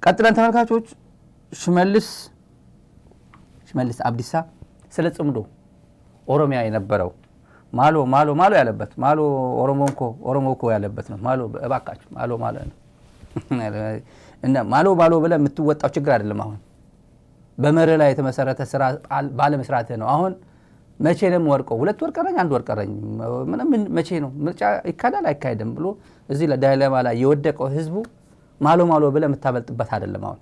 ቀጥለን ተመልካቾች ሽመልስ አብዲሳ ስለ ጽምዶ ኦሮሚያ የነበረው ማሎ ያለበት ኦሮሞኮ ያለበት ነው። ማሎ እባካችሁ ማሎ ነው እና ማሎ ብለህ የምትወጣው ችግር አይደለም። አሁን በመርህ ላይ የተመሰረተ ስራ ባለ መስራት ነው። አሁን መቼ ነው ወርቀው 2 ወር ቀረኝ 1 ወር ቀረኝ ምንም መቼ ነው ምርጫ ይካዳል አይካሄድም ብሎ እዚህ ለዳይለማ ላይ የወደቀው ህዝቡ ማሎ ብለህ የምታበልጥበት አይደለም። አሁን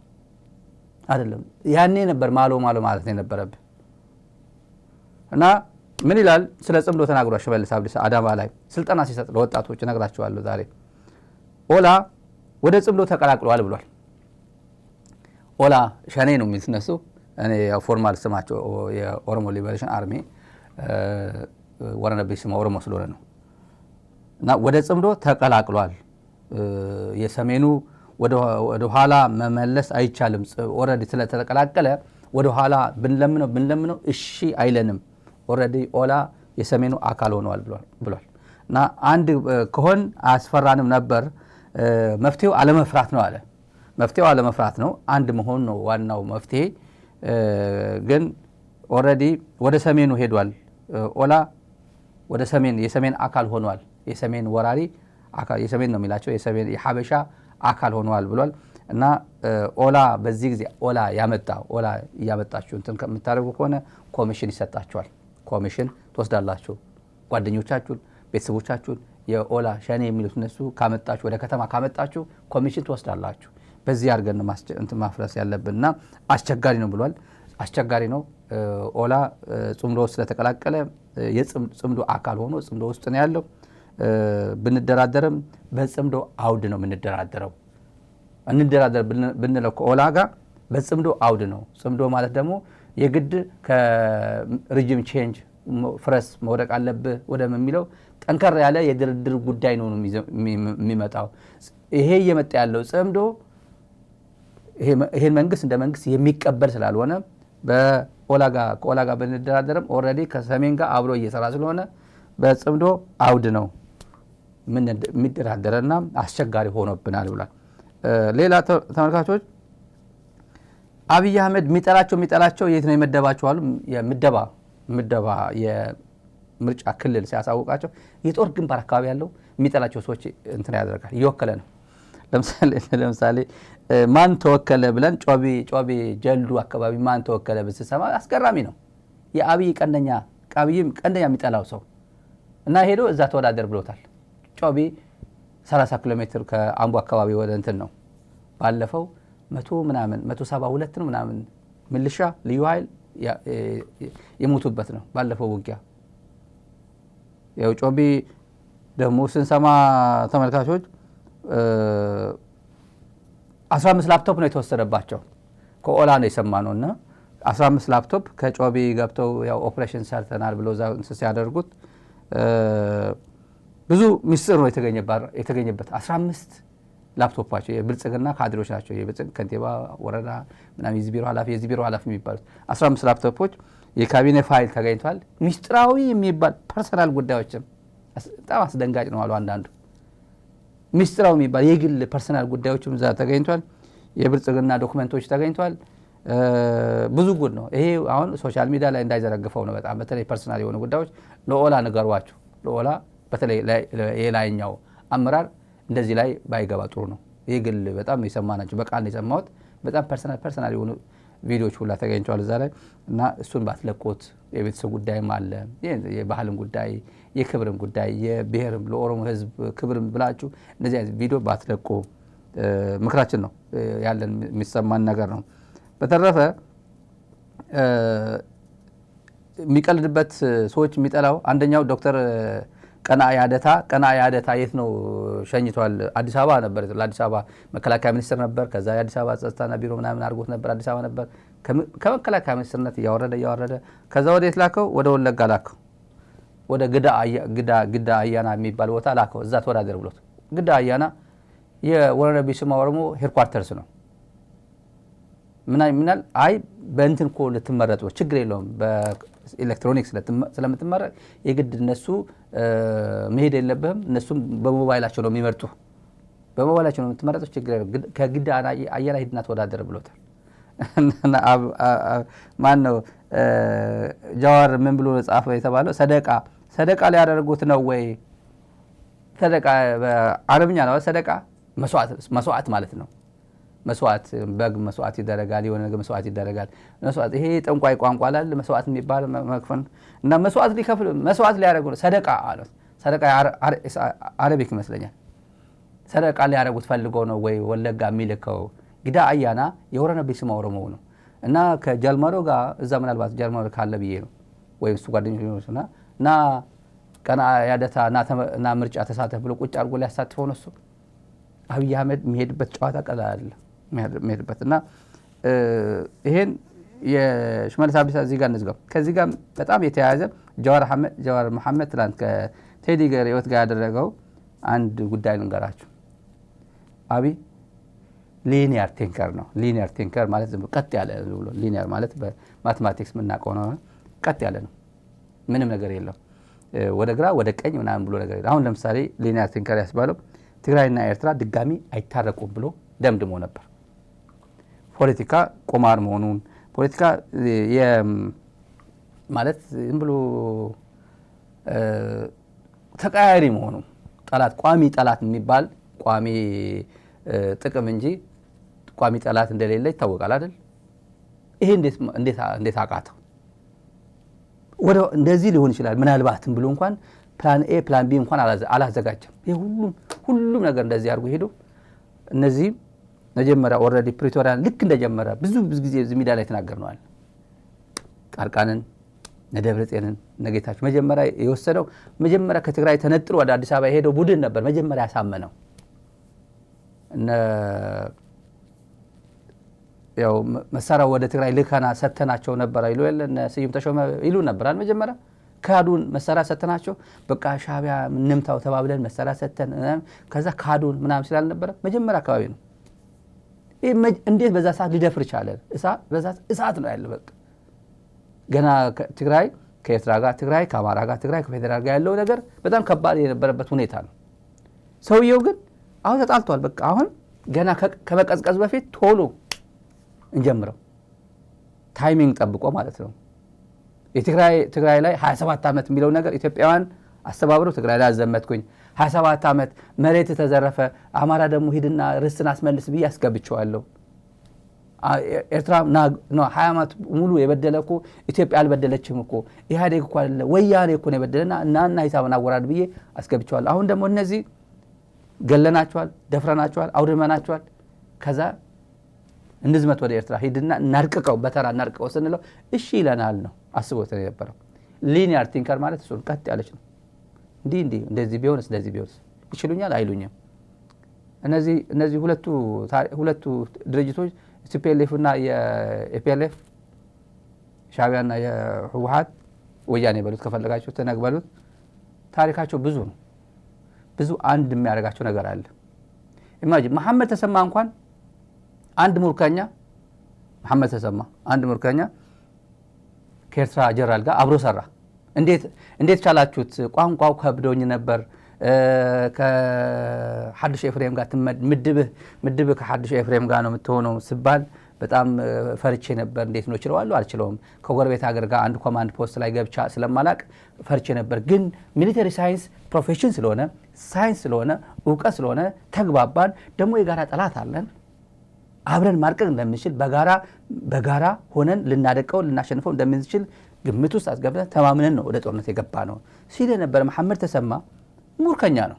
አይደለም ያኔ ነበር ማሎ ማለት የነበረብህ እና ምን ይላል ስለ ጽምዶ ተናግሯል ሽመልስ አብዲሳ አዳማ ላይ ስልጠና ሲሰጥ ለወጣቶች ነግራቸዋለሁ ዛሬ ኦላ ወደ ጽምዶ ተቀላቅሏል ብሏል። ኦላ ሸኔ ነው የሚነሱ እኔ ፎርማል ስማቸው የኦሮሞ ሊበሬሽን አርሚ ወረነብይ ስሙ ኦሮሞ ስለሆነ ነው እና ወደ ጽምዶ ተቀላቅሏል። የሰሜኑ ወደ ኋላ መመለስ አይቻልም። ኦሬዲ ስለተቀላቀለ ወደ ኋላ ብንለምነው እሺ አይለንም። ኦሬዲ ኦላ የሰሜኑ አካል ሆኗል ብሏል እና አንድ ከሆን አስፈራንም ነበር። መፍትሄው አለመፍራት ነው አለ። መፍትሄው አለመፍራት ነው፣ አንድ መሆን ነው ዋናው መፍትሄ። ግን ኦሬዲ ወደ ሰሜኑ ሄዷል። ኦላ ወደ የሰሜን አካል ሆኗል። የሰሜን ወራሪ አካል የሰሜን ነው የሚላቸው የሐበሻ አካል ሆኗል ብሏል እና ኦላ በዚህ ጊዜ ኦላ ያመጣችሁ እንትን ከምታደርጉ ከሆነ ኮሚሽን ይሰጣችኋል። ኮሚሽን ትወስዳላችሁ። ጓደኞቻችሁን፣ ቤተሰቦቻችሁን የኦላ ሸኔ የሚሉት እነሱ ካመጣችሁ ወደ ከተማ ካመጣችሁ ኮሚሽን ትወስዳላችሁ። በዚህ አድርገን እንትን ማፍረስ ያለብንና አስቸጋሪ ነው ብሏል። አስቸጋሪ ነው። ኦላ ጽምዶ ስለተቀላቀለ የጽምዶ አካል ሆኖ ጽምዶ ውስጥ ነው ያለው። ብንደራደርም በጽምዶ አውድ ነው የምንደራደረው። እንደራደር ብንለው ከኦላ ጋር በጽምዶ አውድ ነው። ጽምዶ ማለት ደግሞ የግድ ከሪጅም ቼንጅ ፍረስ መውደቅ አለብህ ወደሚለው ጠንከር ያለ የድርድር ጉዳይ ነው የሚመጣው። ይሄ እየመጣ ያለው ጽምዶ ይሄን መንግስት እንደ መንግስት የሚቀበል ስላልሆነ ከኦላ ጋር ብንደራደርም ኦሬዲ ከሰሜን ጋር አብሮ እየሰራ ስለሆነ በጽምዶ አውድ ነው የሚደራደረና አስቸጋሪ ሆኖብናል ብሏል። ሌላ ተመልካቾች አብይ አህመድ የሚጠላቸው የት ነው የመደባቸው አሉ። ምደባ የምርጫ ክልል ሲያሳውቃቸው የጦር ግንባር አካባቢ ያለው የሚጠላቸው ሰዎች እንትን ያደርጋል፣ እየወከለ ነው። ለምሳሌ ማን ተወከለ ብለን ጮቤ ጀልዱ አካባቢ ማን ተወከለ ብትሰማ አስገራሚ ነው። የአብይ ቀንደኛ የሚጠላው ሰው እና ሄዶ እዛ ተወዳደር ብሎታል። ጮቤ 30 ኪሎ ሜትር ከአምቦ አካባቢ ወደ እንትን ነው። ባለፈው 172 ነው ምናምን ምልሻ ልዩ ኃይል የሞቱበት ነው ባለፈው ውጊያ። ያው ጮቤ ደግሞ ስንሰማ ተመልካቾች 15 ላፕቶፕ ነው የተወሰደባቸው ከኦላ ነው የሰማነውና 15 ላፕቶፕ ከጮቤ ገብተው ያው ኦፕሬሽን ሰርተናል ብለው ሲያደርጉት ብዙ ሚስጥር ነው የተገኘበት። 15 ላፕቶፓቸው የብልጽግና ካድሬዎች ናቸው። የብልጽግና ከንቲባ ወረዳ ምናምን የዚህ ቢሮ ኃላፊ የሚባሉት 15 ላፕቶፖች የካቢኔ ፋይል ተገኝቷል። ሚስጥራዊ የሚባል ፐርሰናል ጉዳዮችም በጣም አስደንጋጭ ነው አሉ አንዳንዱ። ሚስጥራዊ የሚባል የግል ፐርሰናል ጉዳዮችም እዛ ተገኝቷል። የብልጽግና ዶክመንቶች ተገኝቷል። ብዙ ጉድ ነው ይሄ። አሁን ሶሻል ሚዲያ ላይ እንዳይዘረግፈው ነው በጣም በተለይ ፐርሰናል የሆኑ ጉዳዮች ለኦላ ንገሯቸው። ለኦላ በተለይ የላይኛው አመራር እንደዚህ ላይ ባይገባ ጥሩ ነው። የግል በጣም የሰማናቸው በቃል ነው የሰማሁት። በጣም ፐርሰናል የሆኑ ቪዲዮዎች ሁላ ተገኝተዋል እዛ ላይ እና እሱን ባትለቁት። የቤተሰብ ጉዳይም አለ፣ የባህልም ጉዳይ፣ የክብርም ጉዳይ፣ የብሔርም ለኦሮሞ ሕዝብ ክብርም ብላችሁ እንደዚህ አይነት ቪዲዮ ባትለቁ ምክራችን ነው ያለን የሚሰማን ነገር ነው። በተረፈ የሚቀልድበት ሰዎች የሚጠላው አንደኛው ዶክተር ቀናኢ አደታ የት ነው ሸኝቷል? አዲስ አበባ ነበር። ለአዲስ አበባ መከላከያ ሚኒስትር ነበር። ከዛ የአዲስ አበባ ጸጥታና ቢሮ ምናምን አድርጎት ነበር። አዲስ አበባ ነበር። ከመከላከያ ሚኒስትርነት እያወረደ ከዛ ወደ የት ላከው? ወደ ወለጋ ላከው። ወደ ግዳ አያና የሚባል ቦታ ላከው። እዛ ተወዳደር ብሎት ግዳ አያና የወረነብይ ስማ ኦሮሞ ሄድኳርተርስ ነው። ምናል አይ በእንትን እኮ ልትመረጥ ችግር የለውም በኤሌክትሮኒክስ ስለምትመረጥ የግድ እነሱ መሄድ የለብህም፣ እነሱም በሞባይላቸው ነው የሚመርጡ በመዋላቸው ነው የምትመረጠው ችግር የለም ከግዳ አየላ ሂድና ተወዳደር ብሎታል ማን ነው ጃዋር ምን ብሎ ጻፈ የተባለው ሰደቃ ሊያደርጉት ነው ወይ ሰደቃ በአረብኛ ነው ሰደቃ መስዋዕት ማለት ነው መስዋዕት በግ መስዋዕት ይደረጋል የሆነ ነገር መስዋዕት ይደረጋል መስዋዕት ይሄ ጠንቋይ ቋንቋ ላይ መስዋዕት የሚባል መክፈን እና መስዋዕት ሊያደርጉ ነው ሰደቃ አሉት ሰደቃ አረቢክ ይመስለኛል ሰደቃ ሊያደርጉት ፈልገው ነው ወይ ወለጋ የሚልከው ግዳ አያና የወረነ ቢስማ ኦሮሞ ነው እና ከጃልማሮ ጋር እዛ ምናልባት ጃልማሮ ካለ ብዬ ነው ወይ እሱ ጓደኞች ነውና እና ቀና ያደታ እና ምርጫ ተሳተፍ ብሎ ቁጭ አድርጎ ሊያሳትፈው ነው እሱ አብይ አህመድ የሚሄድበት ጨዋታ ቀላል የሚሄድበትና ይሄን የሽመልስ አብዲሳ እዚህ ጋር እንዝጋው ከዚህ ጋር በጣም የተያያዘ ጃዋር መሐመድ ትላንት ከቴዲ ጋር ህይወት ጋር ያደረገው አንድ ጉዳይ ልንገራችሁ አብይ ሊኒየር ቲንከር ነው ሊኒየር ቲንከር ማለት ቀጥ ያለ ብሎ ሊኒየር ማለት በማቴማቲክስ ምናቀው ነው ቀጥ ያለ ነው ምንም ነገር የለው ወደ ግራ ወደ ቀኝ ምናምን ብሎ ነገር አሁን ለምሳሌ ሊኒየር ቲንከር ያስባለው ትግራይና ኤርትራ ድጋሚ አይታረቁም ብሎ ደምድሞ ነበር ፖለቲካ ቁማር መሆኑን ፖለቲካ ማለት ዝም ብሎ ተቃያሪ መሆኑ ጠላት ቋሚ ጠላት የሚባል ቋሚ ጥቅም እንጂ ቋሚ ጠላት እንደሌለ ይታወቃል አይደል ይሄ እንዴት አቃተው ወደ እንደዚህ ሊሆን ይችላል ምናልባትም ብሎ እንኳን ፕላን ኤ ፕላን ቢ እንኳን አላዘጋጀም ይሄ ሁሉም ነገር እንደዚህ አድርጎ ሄዶ እነዚህ መጀመሪያ ኦሬዲ ፕሪቶሪያን ልክ እንደጀመረ ብዙ ጊዜ እዚህ ሚዲያ ላይ ተናገርነዋል ቃርቃንን ነደብረጽዮንን ነገታች መጀመሪያ የወሰደው መጀመሪያ ከትግራይ ተነጥሎ ወደ አዲስ አበባ ሄደው ቡድን ነበር መጀመሪያ ያሳመነው ያው መሳሪያ ወደ ትግራይ ልከና ሰተናቸው ነበር አይሉ የለነ ስዩም ተሾመ ይሉ ነበር አል መጀመሪያ ካዱን መሳሪያ ሰተናቸው በቃ ሻቢያ እንምታው ተባብለን መሳሪያ ሰተን ከዛ ካዱን ምናምን ስላል ነበር መጀመሪያ አካባቢ ነው እንዴት በዛ ሰዓት ሊደፍር ይችላል እሳት ነው ያለው በቃ ገና ትግራይ ከኤርትራ ጋር ትግራይ ከአማራ ጋር ትግራይ ከፌደራል ጋር ያለው ነገር በጣም ከባድ የነበረበት ሁኔታ ነው ሰውየው ግን አሁን ተጣልቷል በቃ አሁን ገና ከመቀዝቀዝ በፊት ቶሎ እንጀምረው ታይሚንግ ጠብቆ ማለት ነው የትግራይ ላይ 27 አመት የሚለው ነገር ኢትዮጵያውያን አስተባብረው ትግራይ ላይ አዘመትኩኝ 27 አመት መሬት ተዘረፈ አማራ ደግሞ ሂድና ርስትን አስመልስ ብዬ አስገብቻለሁ ኤርትራ ነው 20 አመት ሙሉ የበደለኩ ኢትዮጵያ አልበደለችም እኮ ኢህአዴግ እኮ አይደለ ወያኔ እኮ ነው የበደለና እናና ሂሳብና አወራድ ብዬ አስገብቻለሁ አሁን ደግሞ እነዚህ ገለናቸዋል ደፍረናቸዋል አውድመናቸዋል ከዛ እንዝመት ወደ ኤርትራ ሂድና እናርቀቀው በተራ እናርቀቀው ስንለው እሺ ይለናል ነው አስቦት የነበረው ሊኒየር ቲንከር ማለት እሱ ቀጥ ያለች ነው እንደዚህ ቢሆንስ እንደዚህ ቢሆንስ ይችሉኛል አይሉኝም እነዚህ ሁለቱ ድርጅቶች ቲፒኤልኤፍ እና የኤፒኤልኤፍ ሻቢያና የህወሓት ወያኔ በሉት ከፈለጋችሁ ተነግበሉት ታሪካቸው ብዙ አንድ የሚያደርጋቸው ነገር አለ ኢማጂን መሐመድ ተሰማ እንኳን አንድ ሙርከኛ መሐመድ ተሰማ አንድ ሙርከኛ ከኤርትራ ጀነራል ጋር አብሮ ሰራ እንዴት ቻላችሁት ቋንቋው ከብዶኝ ነበር ከሐድሽ ኤፍሬም ጋር ምድብህ ከሐድሽ ኤፍሬም ጋር ነው የምትሆነው ሲባል በጣም ፈርቼ ነበር እንዴት ነው ይችላልው አልችለውም ከጎረቤት ሀገር ጋር አንድ ኮማንድ ፖስት ላይ ገብቻ ስለማላቅ ፈርቼ ነበር ግን ሚሊተሪ ሳይንስ ፕሮፌሽን ስለሆነ ሳይንስ ስለሆነ ዕውቀት ስለሆነ ተግባባን ደግሞ የጋራ ጠላት አለን አብረን ማርቀቅ እንደምንችል በጋራ ሆነን ልናደቀው ልናሸንፈው እንደምንችል ግምት ውስጥ አስገብተን ተማምነን ነው ወደ ጦርነት የገባ ነው ሲል ነበር መሐመድ ተሰማ ሙርከኛ ነው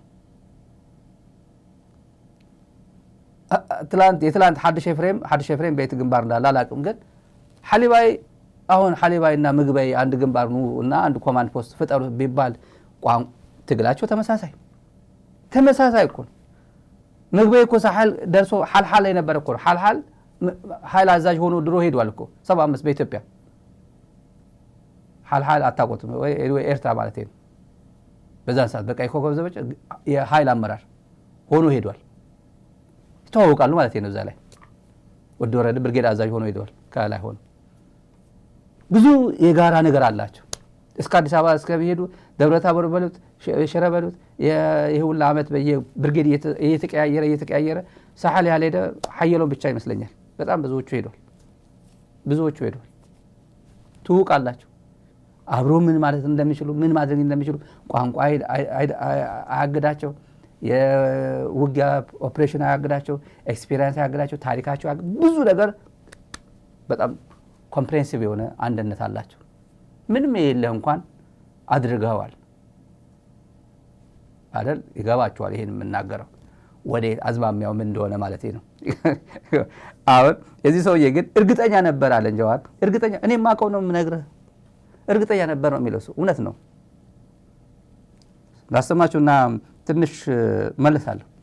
የትላንት ሐድሽ ኤፍሬም ቤት ግንባር እንዳለ አላቅም ግን ሐሊባይና ምግበይ አንድ ግንባር ነው እና አንድ ኮማንድ ፖስት ፍጠሩ ቢባል ትግላቸው ተመሳሳይ እኮ ምግበይ እኮ ሳህል ደርሶ ሐልሐል ላይ ነበር እኮ ሐልሐል ኃይል አዛዥ ሆኖ ድሮ ሄዷል እኮ 75 በኢትዮጵያ ሐልሐል አታቆትም ወይ ኤርትራ ማለት ነው በዛን ሰዓት በቃ ኮከብ ዘበች የኃይል አመራር ሆኖ ሄዷል ተዋውቃሉ ማለት ነው እዛ ላይ ወደወረደ ብርጌድ አዛዥ ሆኖ ሄዷል ከላይ ሆኖ ብዙ የጋራ ነገር አላቸው እስከ አዲስ አበባ እስከ ቢሄዱ ደብረታቦር በሉት ሽረ በሉት ይሄ ሁሉ ዓመት በየብርጌድ እየተቀያየረ ሳሐል ያልሄደ ሐየሎም ብቻ ይመስለኛል። በጣም ብዙዎቹ ሄዷል። ትውቃላችሁ አብሮ ምን ማለት እንደሚችሉ ምን ማድረግ እንደሚችሉ ቋንቋ አያግዳቸው፣ የውጊያ ኦፕሬሽን አያግዳቸው፣ ኤክስፒሪየንስ አያግዳቸው፣ ታሪካቸው ብዙ ነገር በጣም ኮምፕሬሄንሲቭ የሆነ አንድነት አላቸው። ምንም የሌለህ እንኳን አድርገዋል አይደል? ይገባቸዋል። ይሄን የምናገረው ወደ አዝማሚያው ምን እንደሆነ ማለት ነው። አሁን የዚህ ሰውዬ ግን እርግጠኛ ነበር አለ ጀዋር። እርግጠኛ እኔ ማቀው ነው የምነግርህ፣ እርግጠኛ ነበር ነው የሚለው። እውነት ነው። ላሰማችሁና ትንሽ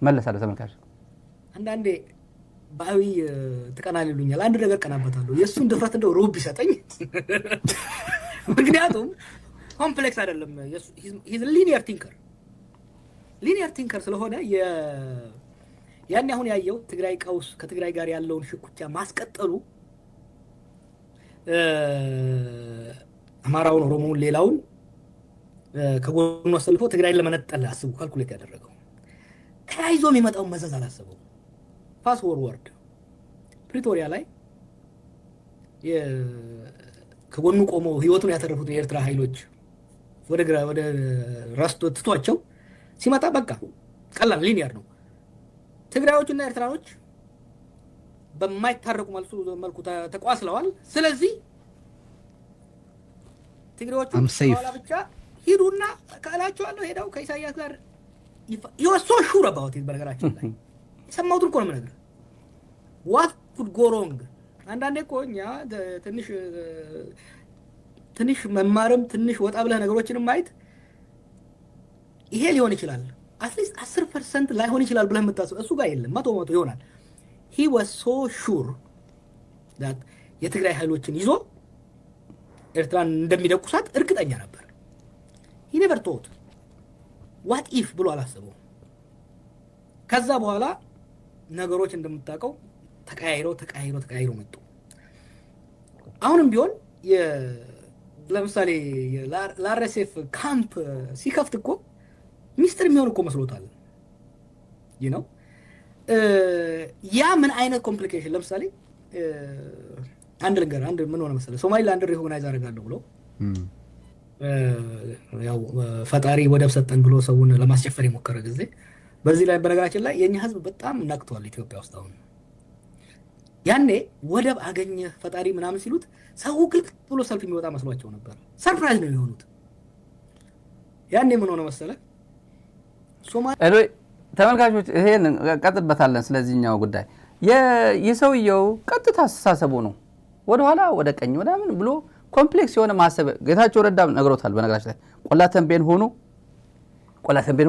መለሳለሁ ተመልካች። አንዳንዴ ባዊ ተቀናል ይሉኛል። አንድ ነገር ቀናበታለሁ። የእሱን ድፍረት እንደው ሩብ ቢሰጠኝ። ምክንያቱም ኮምፕሌክስ አይደለም። ሂዝ ሊኒየር ቲንከር ስለሆነ ያን አሁን ያየው ትግራይ ቀውስ ከትግራይ ጋር ያለውን ሽኩቻ ማስቀጠሉ አማራውን፣ ኦሮሞውን፣ ሌላውን ከጎኑ አሰልፎ ትግራይን ለመነጠል አስቡ ካልኩሌት ያደረገው ተያይዞ የሚመጣውን መዘዝ አላሰበው። ፋስት ፎርወርድ ፕሪቶሪያ ላይ ከጎኑ ቆመው ህይወቱን ያተረፉትን የኤርትራ ኃይሎች ወደ ራስ ትቷቸው ሲመጣ በቃ ቀላል ሊኒየር ነው። ትግራዮችና ኤርትራኖች በማይታረቁ መልኩ ተቋስለዋል። ስለዚህ ትግራዮቹ ኋላ ብቻ ሂዱና ካላቸዋለሁ ሄደው ከኢሳያስ ጋር ይወሶ ሹር አባውት በነገራችን ላይ የሰማሁትን እኮ ነው የምነግርህ። ዋት ኩድ ጎ ሮንግ። አንዳንዴ እኮ እኛ ትንሽ መማርም ትንሽ ወጣ ብለህ ነገሮችንም ማየት ይሄ ሊሆን ይችላል አትሊስት 10% ላይሆን ይችላል ብለህ የምታስብ እሱ ጋር የለም 100% ይሆናል። he was so sure that የትግራይ ኃይሎችን ይዞ ኤርትራን እንደሚደቁሳት እርግጠኛ ነበር። he never thought what if ብሎ አላሰበው። ከዛ በኋላ ነገሮች እንደምታውቀው ተቀያይሮ መጡ። አሁንም ቢሆን ለምሳሌ ለአርኤስኤፍ ካምፕ ሲከፍት እኮ ሚስጥር የሚሆን እኮ መስሎታል። ያ ምን አይነት ኮምፕሊኬሽን። ለምሳሌ አንድ ምን ሆነ መሰለህ፣ ሶማሊላንድ ሪኮግናይዝ አደርጋለሁ ብሎ ያው ፈጣሪ ወደብ ሰጠን ብሎ ሰውን ለማስጨፈር የሞከረ ጊዜ፣ በዚህ ላይ በነገራችን ላይ የኛ ህዝብ በጣም ነቅቷል ኢትዮጵያ ውስጥ። አሁን ያኔ ወደብ አገኘ ፈጣሪ ምናምን ሲሉት ሰው ግልጥ ብሎ ሰልፍ የሚወጣ መስሏቸው ነበር። ሰርፕራይዝ ነው የሆኑት። ያኔ ምን ሆነ መሰለህ ተመልካቾች፣ ይሄን ቀጥበታለን። ስለዚህኛው ጉዳይ የሰውየው ቀጥታ አስተሳሰቡ ነው ወደኋላ ወደ ቀኝ ወደ ምን ብሎ ኮምፕሌክስ የሆነ ማሰብ ጌታቸው ረዳ ነግሮታል። በነገራችን ላይ ቆላተንቤን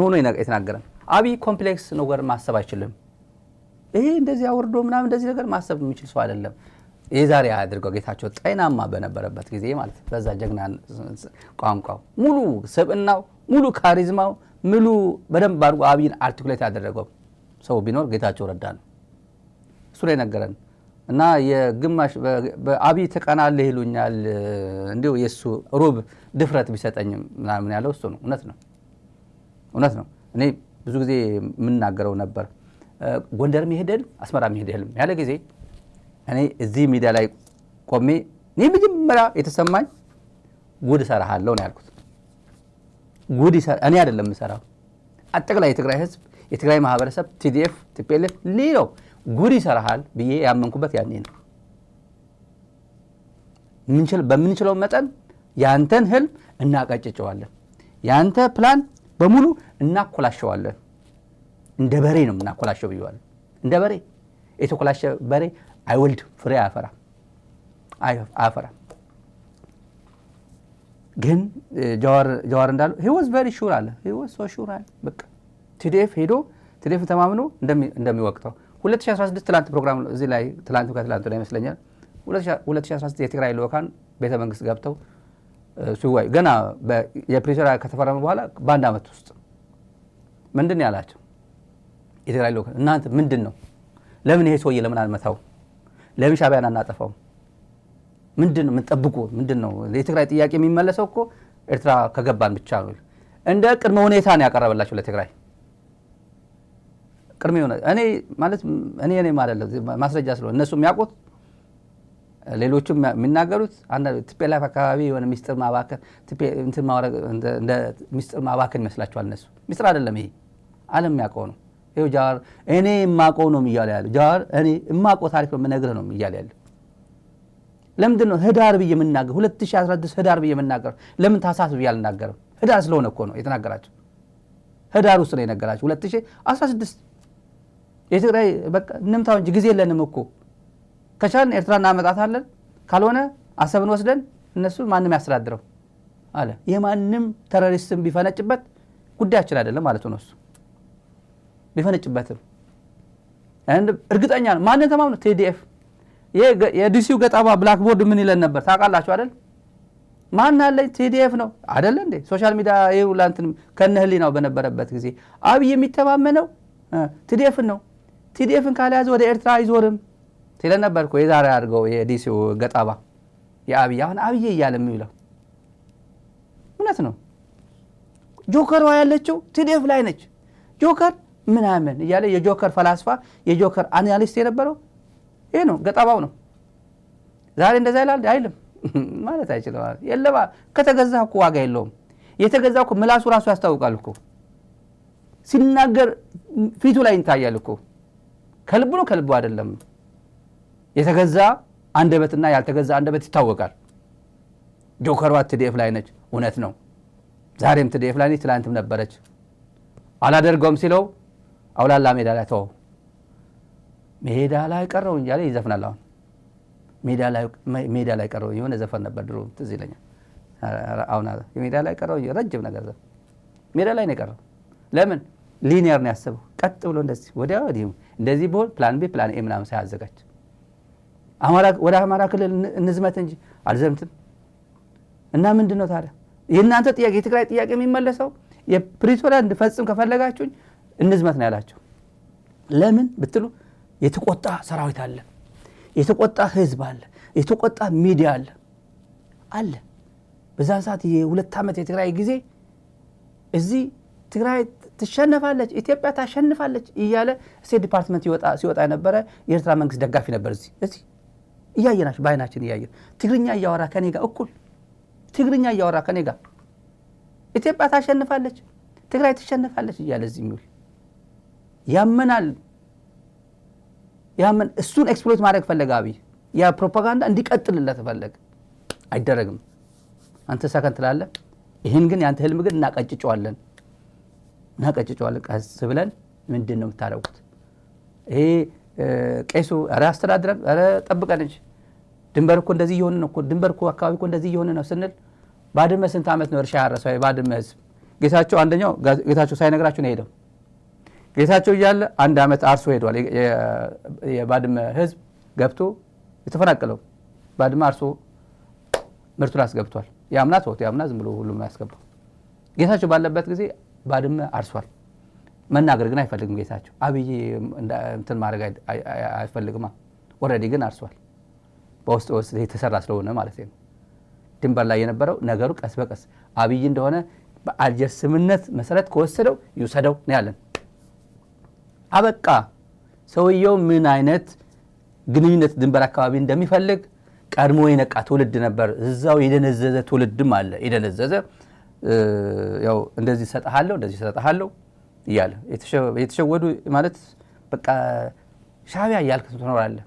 ሆኖ የተናገረን አብይ ኮምፕሌክስ ነገር ማሰብ አይችልም። ይሄ እንደዚህ አወርዶ ምናምን እንደዚህ ነገር ማሰብ የሚችል ሰው አይደለም። የዛሬ አድርገው ጌታቸው ጤናማ በነበረበት ጊዜ ማለት በዛ ጀግና ቋንቋው ሙሉ ስብዕናው ሙሉ ካሪዝማው ሙሉ በደንብ አድርጎ አብይን አርቲኩሌት ያደረገው ሰው ቢኖር ጌታቸው ረዳ ነው። እሱ ላይ ነገረን እና የግማሽ በአብይ ተቀናለህ ይሉኛል እንዴ የሱ ሩብ ድፍረት ቢሰጠኝም ምናምን ያለው እሱ ነው። እውነት ነው። እኔ ብዙ ጊዜ የምናገረው ነበር ጎንደር መሄደል አስመራ መሄደል ያለ ጊዜ እኔ እዚህ ሚዲያ ላይ ቆሜ እኔ መጀመሪያ የተሰማኝ ጉድ እሰራሃለሁ ነው ያልኩት። እኔ አይደለም የምሰራው፣ አጠቃላይ የትግራይ ህዝብ፣ የትግራይ ማህበረሰብ፣ ቲዲኤፍ፣ ቲፒኤልኤፍ ሌላው ጉድ ይሰራሃል ብዬ ያመንኩበት ያኔ ነው። በምንችለው መጠን ያንተን ህልም እናቀጭጨዋለን፣ ያንተ ፕላን በሙሉ እናኮላሸዋለን። እንደ በሬ ነው እናኮላሸው ብየዋለሁ። እንደ በሬ የተኮላሸ በሬ አይወልድ ፍሬ አያፈራም። ግን ጀዋር እንዳለው he was very sure አለ he was so sure አለ። በቃ ቲዲኤፍ ተማምኖ እንደሚወቅተው 2016 ትላንት ፕሮግራም እዚህ ላይ ትላንቱ ላይ ይመስለኛል 2016 የትግራይ ልኡካን ቤተ መንግስት ገብተው ሲወያዩ ገና የፕሪቶሪያ ከተፈረመ በኋላ በአንድ ዓመት ውስጥ ምንድን ነው ያላቸው የትግራይ ልኡካን? እናንተ ምንድን ነው ለምን ይሄ ሰውዬ ለምን አልመታው? ለምን ሻዕቢያን አናጠፋው? ምንድን ነው የምንጠብቁ? ምንድን ነው የትግራይ ጥያቄ የሚመለሰው እኮ ኤርትራ ከገባን ብቻ ነው። እንደ ቅድመ ሁኔታ ነው ያቀረበላቸው ለትግራይ ቅድመ ሁኔታ። እኔ ማለት እኔ ማለት ማስረጃ ስለሆነ እነሱ የሚያውቁት ሌሎችም የሚናገሩት ቲፒኤልኤፍ አካባቢ የሆነ ሚስጥር ማባከን እንደ ሚስጥር ማባከን ይመስላቸዋል። እነሱ ሚስጥር አይደለም ይሄ ዓለም የሚያውቀው ነው። ይኸው ጃዋር እኔ የማውቀው ነው እያለ ያለው ጃዋር እኔ የማውቀው ታሪክ ነው የምነግርህ ነው እያለ ያለው። ለምንድን ነው ህዳር ብዬ የምናገር 2016 ህዳር ብዬ የምናገር ለምን ታህሳስ ብዬ አልናገርም? ህዳር ስለሆነ እኮ ነው የተናገራቸው። ህዳር ውስጥ ነው የነገራቸው 2016 የትግራይ በቃ እንምታው እንጂ ጊዜ የለንም እኮ ከቻልን ኤርትራ እናመጣታለን ካልሆነ አሰብን ወስደን እነሱ ማንም ያስተዳድረው አለ። የማንም ቴሮሪስትም ቢፈነጭበት ጉዳያችን አይደለም ማለት ነው። እሱ ቢፈነጭበትም እርግጠኛ ነው ማንን ተማምነው ቲዲኤፍ የዲሲው ገጣባ ብላክቦርድ ምን ይለን ነበር ታውቃላችሁ አይደል? ማን አለ ቲዲኤፍ ነው አይደል እንዴ? ሶሻል ሚዲያ ይውላንትን ከነህሊናው በነበረበት ጊዜ አብይ የሚተማመነው ቲዲኤፍን ነው። ቲዲኤፍን ካልያዘ ወደ ኤርትራ አይዞርም ሲለን ነበር እኮ የዛሬ አድርገው የዲሲው ገጣባ የአብይ አሁን አብይ እያለ የሚውለው እውነት ነው። ጆከሯ ያለችው ቲዲኤፍ ላይ ነች። ጆከር ምናምን እያለ የጆከር ፈላስፋ የጆከር አናሊስት የነበረው ይሄ ነው ገጣባው ነው። ዛሬ እንደዛ ይላል አይልም ማለት አይችልም። የለባ ከተገዛ እኮ ዋጋ የለውም። የተገዛ እኮ ምላሱ ራሱ ያስታውቃል እኮ ሲናገር ፊቱ ላይ ይታያል እኮ ከልቡ ነው ከልቡ አይደለም። የተገዛ አንደበትና ያልተገዛ አንደበት ይታወቃል። ጆከሯ ቲዲኤፍ ላይ ነች እውነት ነው። ዛሬም ቲዲኤፍ ላይ ነች፣ ትላንትም ነበረች። አላደርገውም ሲለው አውላላ ሜዳ ላይ ተወው። ሜዳ ላይ ቀረው እንጂ ይዘፍናል። አሁን ሜዳ ላይ ቀረው የሆነ ዘፈን ነበር ድሮ ትዝ ይለኛል። አሁን ሜዳ ላይ ቀረው ረጅም ነገር ዘፈን ሜዳ ላይ ነው የቀረው። ለምን ሊኒየር ነው ያሰበው። ቀጥ ብሎ እንደዚህ ወዲያ ወዲህ እንደዚህ ቢሆን ፕላን ቢ ፕላን ኤ ምናምን ሳያዘጋጅ ወደ አማራ ክልል እንዝመት እንጂ አልዘምትም። እና ምንድነው ታዲያ የእናንተ ጥያቄ የትግራይ ጥያቄ የሚመለሰው የፕሪቶሪያ እንድፈጽም ከፈለጋችሁኝ እንዝመት ነው ያላቸው። ለምን ብትሉ የተቆጣ ሰራዊት አለ፣ የተቆጣ ህዝብ አለ፣ የተቆጣ ሚዲያ አለ። በዛን ሰዓት የሁለት ዓመት የትግራይ ጊዜ እዚህ ትግራይ ትሸነፋለች፣ ኢትዮጵያ ታሸንፋለች እያለ ስቴት ዲፓርትመንት ሲወጣ የነበረ የኤርትራ መንግስት ደጋፊ ነበር። እዚህ እያየናችሁ በአይናችን እያየን ትግርኛ እያወራ ከኔ ጋር እኩል ትግርኛ እያወራ ከኔ ጋር ኢትዮጵያ ታሸንፋለች፣ ትግራይ ትሸነፋለች እያለ እዚህ የሚውል ያመናል። እሱን ኤክስፕሎይት ማድረግ ፈለገ አብይ። ያ ፕሮፓጋንዳ እንዲቀጥልለት ፈለገ። አይደረግም። አንተ ሰከን ትላለህ። ይህን ግን ያንተ ህልም ግን እናቀጭጨዋለን። ቀስ ብለን ምንድን ነው የምታደርጉት? ይሄ ቄሱ ኧረ አስተዳድረን ኧረ ጠብቀን እንጂ ድንበር እኮ እንደዚህ እየሆነ ነው እኮ ድንበር እኮ አካባቢ እኮ እንደዚህ እየሆነ ነው ስንል ባድመ ስንት ዓመት ነው እርሻ ያረሰው? የባድመ ህዝብ ጌታቸው አንደኛው ጌታቸው ሳይነግራችሁ ነው ሄደው። ጌታቸው እያለ አንድ ዓመት አርሶ ሄዷል። የባድመ ህዝብ ገብቶ የተፈናቀለው ባድመ አርሶ ምርቱን አስገብቷል። ያምና ዝም ብሎ ሁሉም ያስገባው። ጌታቸው ባለበት ጊዜ ባድመ አርሷል። መናገር ግን አይፈልግም ጌታቸው። አብይ እንትን ማድረግ አይፈልግማ። ኦልሬዲ ግን አርሷል። በውስጥ የተሰራ ስለሆነ ማለት ነው። ድንበር ላይ የነበረው ነገሩ ቀስ በቀስ አብይ እንደሆነ በአልጀር ስምምነት መሰረት ከወሰደው ይውሰደው ነው ያለን። አበቃ። ሰውየው ምን አይነት ግንኙነት ድንበር አካባቢ እንደሚፈልግ ቀድሞ የነቃ ትውልድ ነበር። እዛው የደነዘዘ ትውልድም አለ። የደነዘዘ ያው እንደዚህ ሰጣሃለሁ እያለ የተሸወዱ ማለት በቃ ሻዕቢያ እያልክ ትኖራለህ።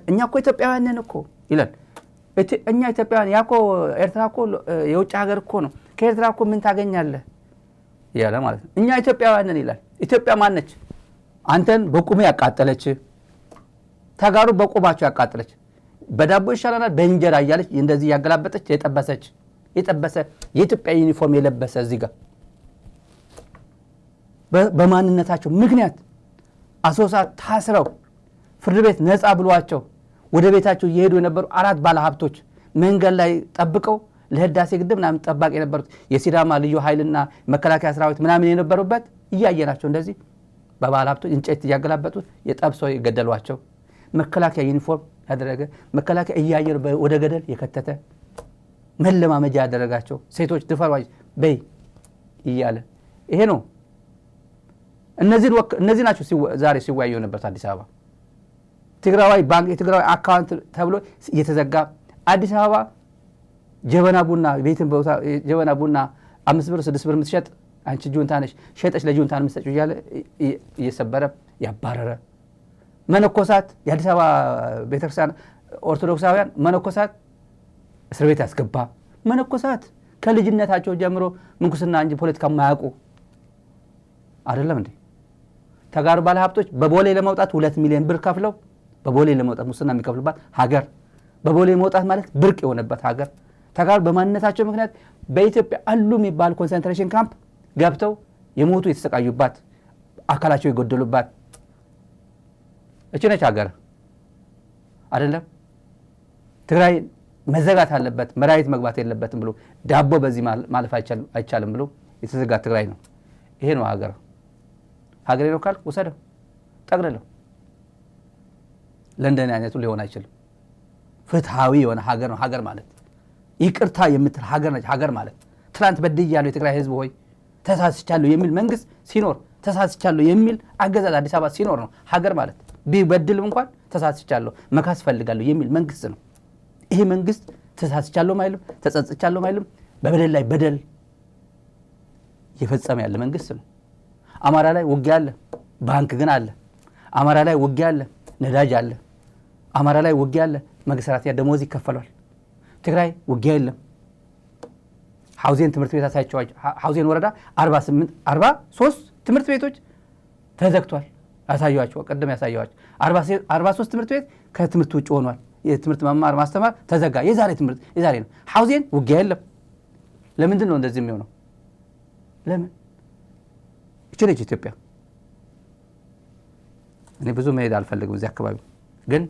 እኛ እኮ ኢትዮጵያውያን ነን እኮ ይላል። እኛ ኢትዮጵያውያን ያኮ ኤርትራ እኮ የውጭ ሀገር እኮ ነው። ከኤርትራ እኮ ምን ታገኛለህ እያለ ማለት ነው። እኛ ኢትዮጵያውያን ነን ይላል። ኢትዮጵያ ማን ነች? አንተን በቁሜ ያቃጠለች፣ ተጋሩ በቁማቸው ያቃጠለች፣ በዳቦ ይሻላል በእንጀራ እያለች እንደዚህ ያገላበጠች የጠበሰ የኢትዮጵያ ዩኒፎርም የለበሰ እዚህ ጋር በማንነታቸው ምክንያት አሶሳ ታስረው ፍርድ ቤት ነፃ ብሏቸው ወደ ቤታቸው እየሄዱ የነበሩ 4 ባለ ሀብቶች መንገድ ላይ ጠብቀው ለህዳሴ ግድብ ምናምን ጠባቂ የነበሩት የሲዳማ ልዩ ኃይልና መከላከያ ሰራዊት ምናምን የነበሩበት እያየናቸው እንደዚህ በባለ ሀብቶች እንጨት እያገላበጡ የጠብሰው የገደሏቸው መከላከያ ዩኒፎርም ያደረገ መከላከያ እያየር ወደ ገደል የከተተ መለማመጃ ያደረጋቸው ሴቶች ድፈሯጅ በይ እያለ ይሄ ነው። እነዚህ ናቸው ዛሬ ሲወያዩ ነበር አዲስ አበባ። ትግራዋይ ባንክ የትግራዋይ አካውንት ተብሎ እየተዘጋ አዲስ አበባ ጀበና ቡና ቤትን ቦታ ጀበና ቡና 5 ብር 6 ብር የምትሸጥ አንቺ ጁንታ ነሽ ሸጠሽ ለጁንታ የምትሰጪው እያለ እየሰበረ ያባረረ መነኮሳት የአዲስ አበባ ቤተክርስቲያን ኦርቶዶክሳውያን መነኮሳት እስር ቤት ያስገባ መነኮሳት ከልጅነታቸው ጀምሮ ምንኩስና እንጂ ፖለቲካ ማያውቁ አይደለም እንዴ? ተጋሩ ባለ ሀብቶች በቦሌ ለመውጣት 2 ሚሊዮን ብር ከፍለው በቦሌ ለመውጣት ሙስና የሚከፍሉባት ሀገር በቦሌ መውጣት ማለት ብርቅ የሆነበት ሀገር ተጋሩ በማንነታቸው ምክንያት በኢትዮጵያ አሉ የሚባል ኮንሰንትሬሽን ካምፕ ገብተው የሞቱ የተሰቃዩባት አካላቸው የጎደሉባት እቺ ነች ሀገር አይደለም? ትግራይ መዘጋት አለበት መራዊት መግባት የለበትም ብሎ ዳቦ በዚህ ማለፍ አይቻልም ብሎ የተዘጋ ትግራይ ነው። ይሄ ነው ሀገር ነው ካልክ ወሰደው ጠቅልለው። ለንደን አይነቱ ሊሆን አይችልም። ፍትሃዊ የሆነ ሀገር ነው ሀገር ማለት። ይቅርታ የምትል ሀገር ነች ሀገር ማለት። ትላንት በድያለሁ የትግራይ ህዝብ ሆይ ተሳስቻለሁ የሚል መንግስት ሲኖር ተሳስቻለሁ የሚል አገዛዝ አዲስ አበባ ሲኖር ነው ሀገር ማለት። ቢበድልም እንኳን ተሳስቻለሁ መካስ ፈልጋለሁ የሚል መንግስት ነው። ይሄ መንግስት ተሳስቻለሁ ማይልም ተጸጽቻለሁ ማይልም በበደል ላይ በደል እየፈጸመ ያለ መንግስት ነው። አማራ ላይ ውጊያ አለ፣ ባንክ ግን አለ። አማራ ላይ ውጊያ አለ፣ ነዳጅ አለ። አማራ ላይ ውጊያ አለ፣ መንግስት ሰራተኛ ደሞዝ ይከፈላል። ትግራይ ውጊያ የለም። ሐውዜን ትምህርት ቤት አሳይቻቸው ሐውዜን ወረዳ 43 ትምህርት ቤቶች ተዘግቷል። ያሳያቸው ቀደም ያሳያቸው 43 ትምህርት ቤት ከትምህርት ውጭ ሆኗል። የትምህርት መማር ማስተማር ተዘጋ። የዛሬ ነው። ሐውዜን ውጊያ የለም። ለምንድን ነው እንደዚህ የሚሆነው? ለምን እቺ ኢትዮጵያ? እኔ ብዙ መሄድ አልፈልግም እዚህ አካባቢ፣ ግን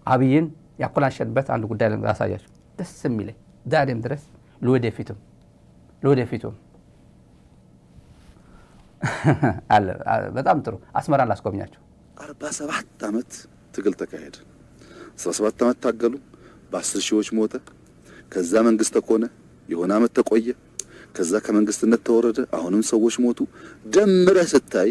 አብይን ያኮላሸንበት አንድ ጉዳይ ላሳያችሁ ደስ የሚለኝ ዛሬም ድረስ ለወደፊቱም አለ። በጣም ጥሩ አስመራን ላስጎብኛቸው። 47 ዓመት ትግል ተካሄደ። 17 ዓመት ታገሉ። በ10 ሺዎች ሞተ። ከዛ መንግስት ተኮነ። የሆነ ዓመት ተቆየ። ከዛ ከመንግስትነት ተወረደ። አሁንም ሰዎች ሞቱ። ደምረህ ስታይ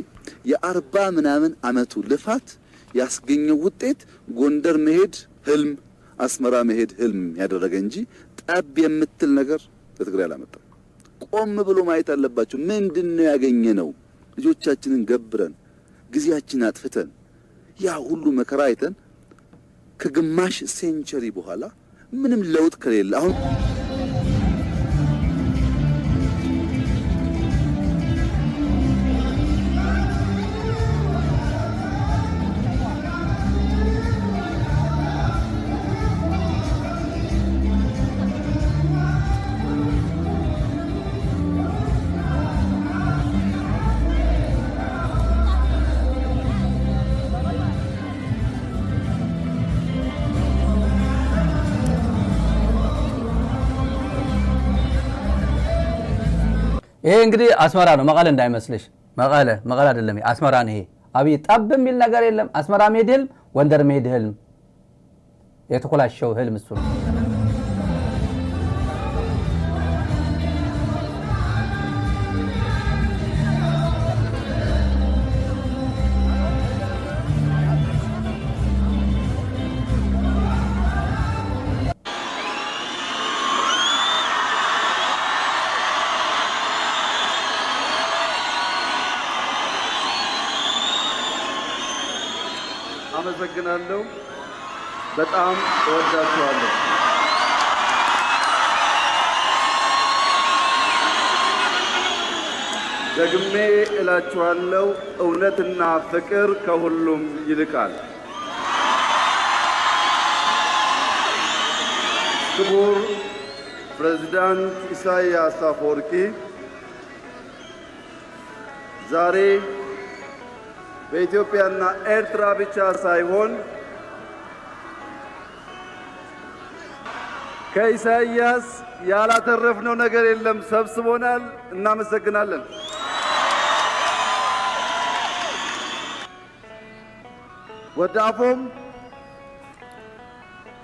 የ40 ምናምን ዓመቱ ልፋት ያስገኘው ውጤት ጎንደር መሄድ ህልም፣ አስመራ መሄድ ህልም ያደረገ እንጂ ጠብ የምትል ነገር ለትግራይ አላመጣም። ቆም ብሎ ማየት አለባቸው። ምንድነው ያገኘነው? ልጆቻችንን ገብረን ጊዜያችንን አጥፍተን ያ ሁሉ መከራ አይተን ከግማሽ ሴንቸሪ በኋላ ምንም ለውጥ ከሌለ አሁን ይሄ እንግዲህ አስመራ ነው፣ መቀለ እንዳይመስልሽ። መቀለ አይደለም፣ አስመራ ነው። ይሄ አብይ ጠብ የሚል ነገር የለም። አስመራ መሄድ ህልም፣ ጎንደር መሄድ ህልም፣ የተኮላሸው ህልም እሱ ነው። አመሰግናለሁ። በጣም እወዳችኋለሁ። ደግሜ እላችኋለሁ፣ እውነትና ፍቅር ከሁሉም ይልቃል። ክቡር ፕሬዝዳንት ኢሳያስ አፈወርቂ ዛሬ በኢትዮጵያና ኤርትራ ብቻ ሳይሆን ከኢሳያስ ያላተረፍነው ነገር የለም፣ ሰብስቦናል። እናመሰግናለን። ወዳፎም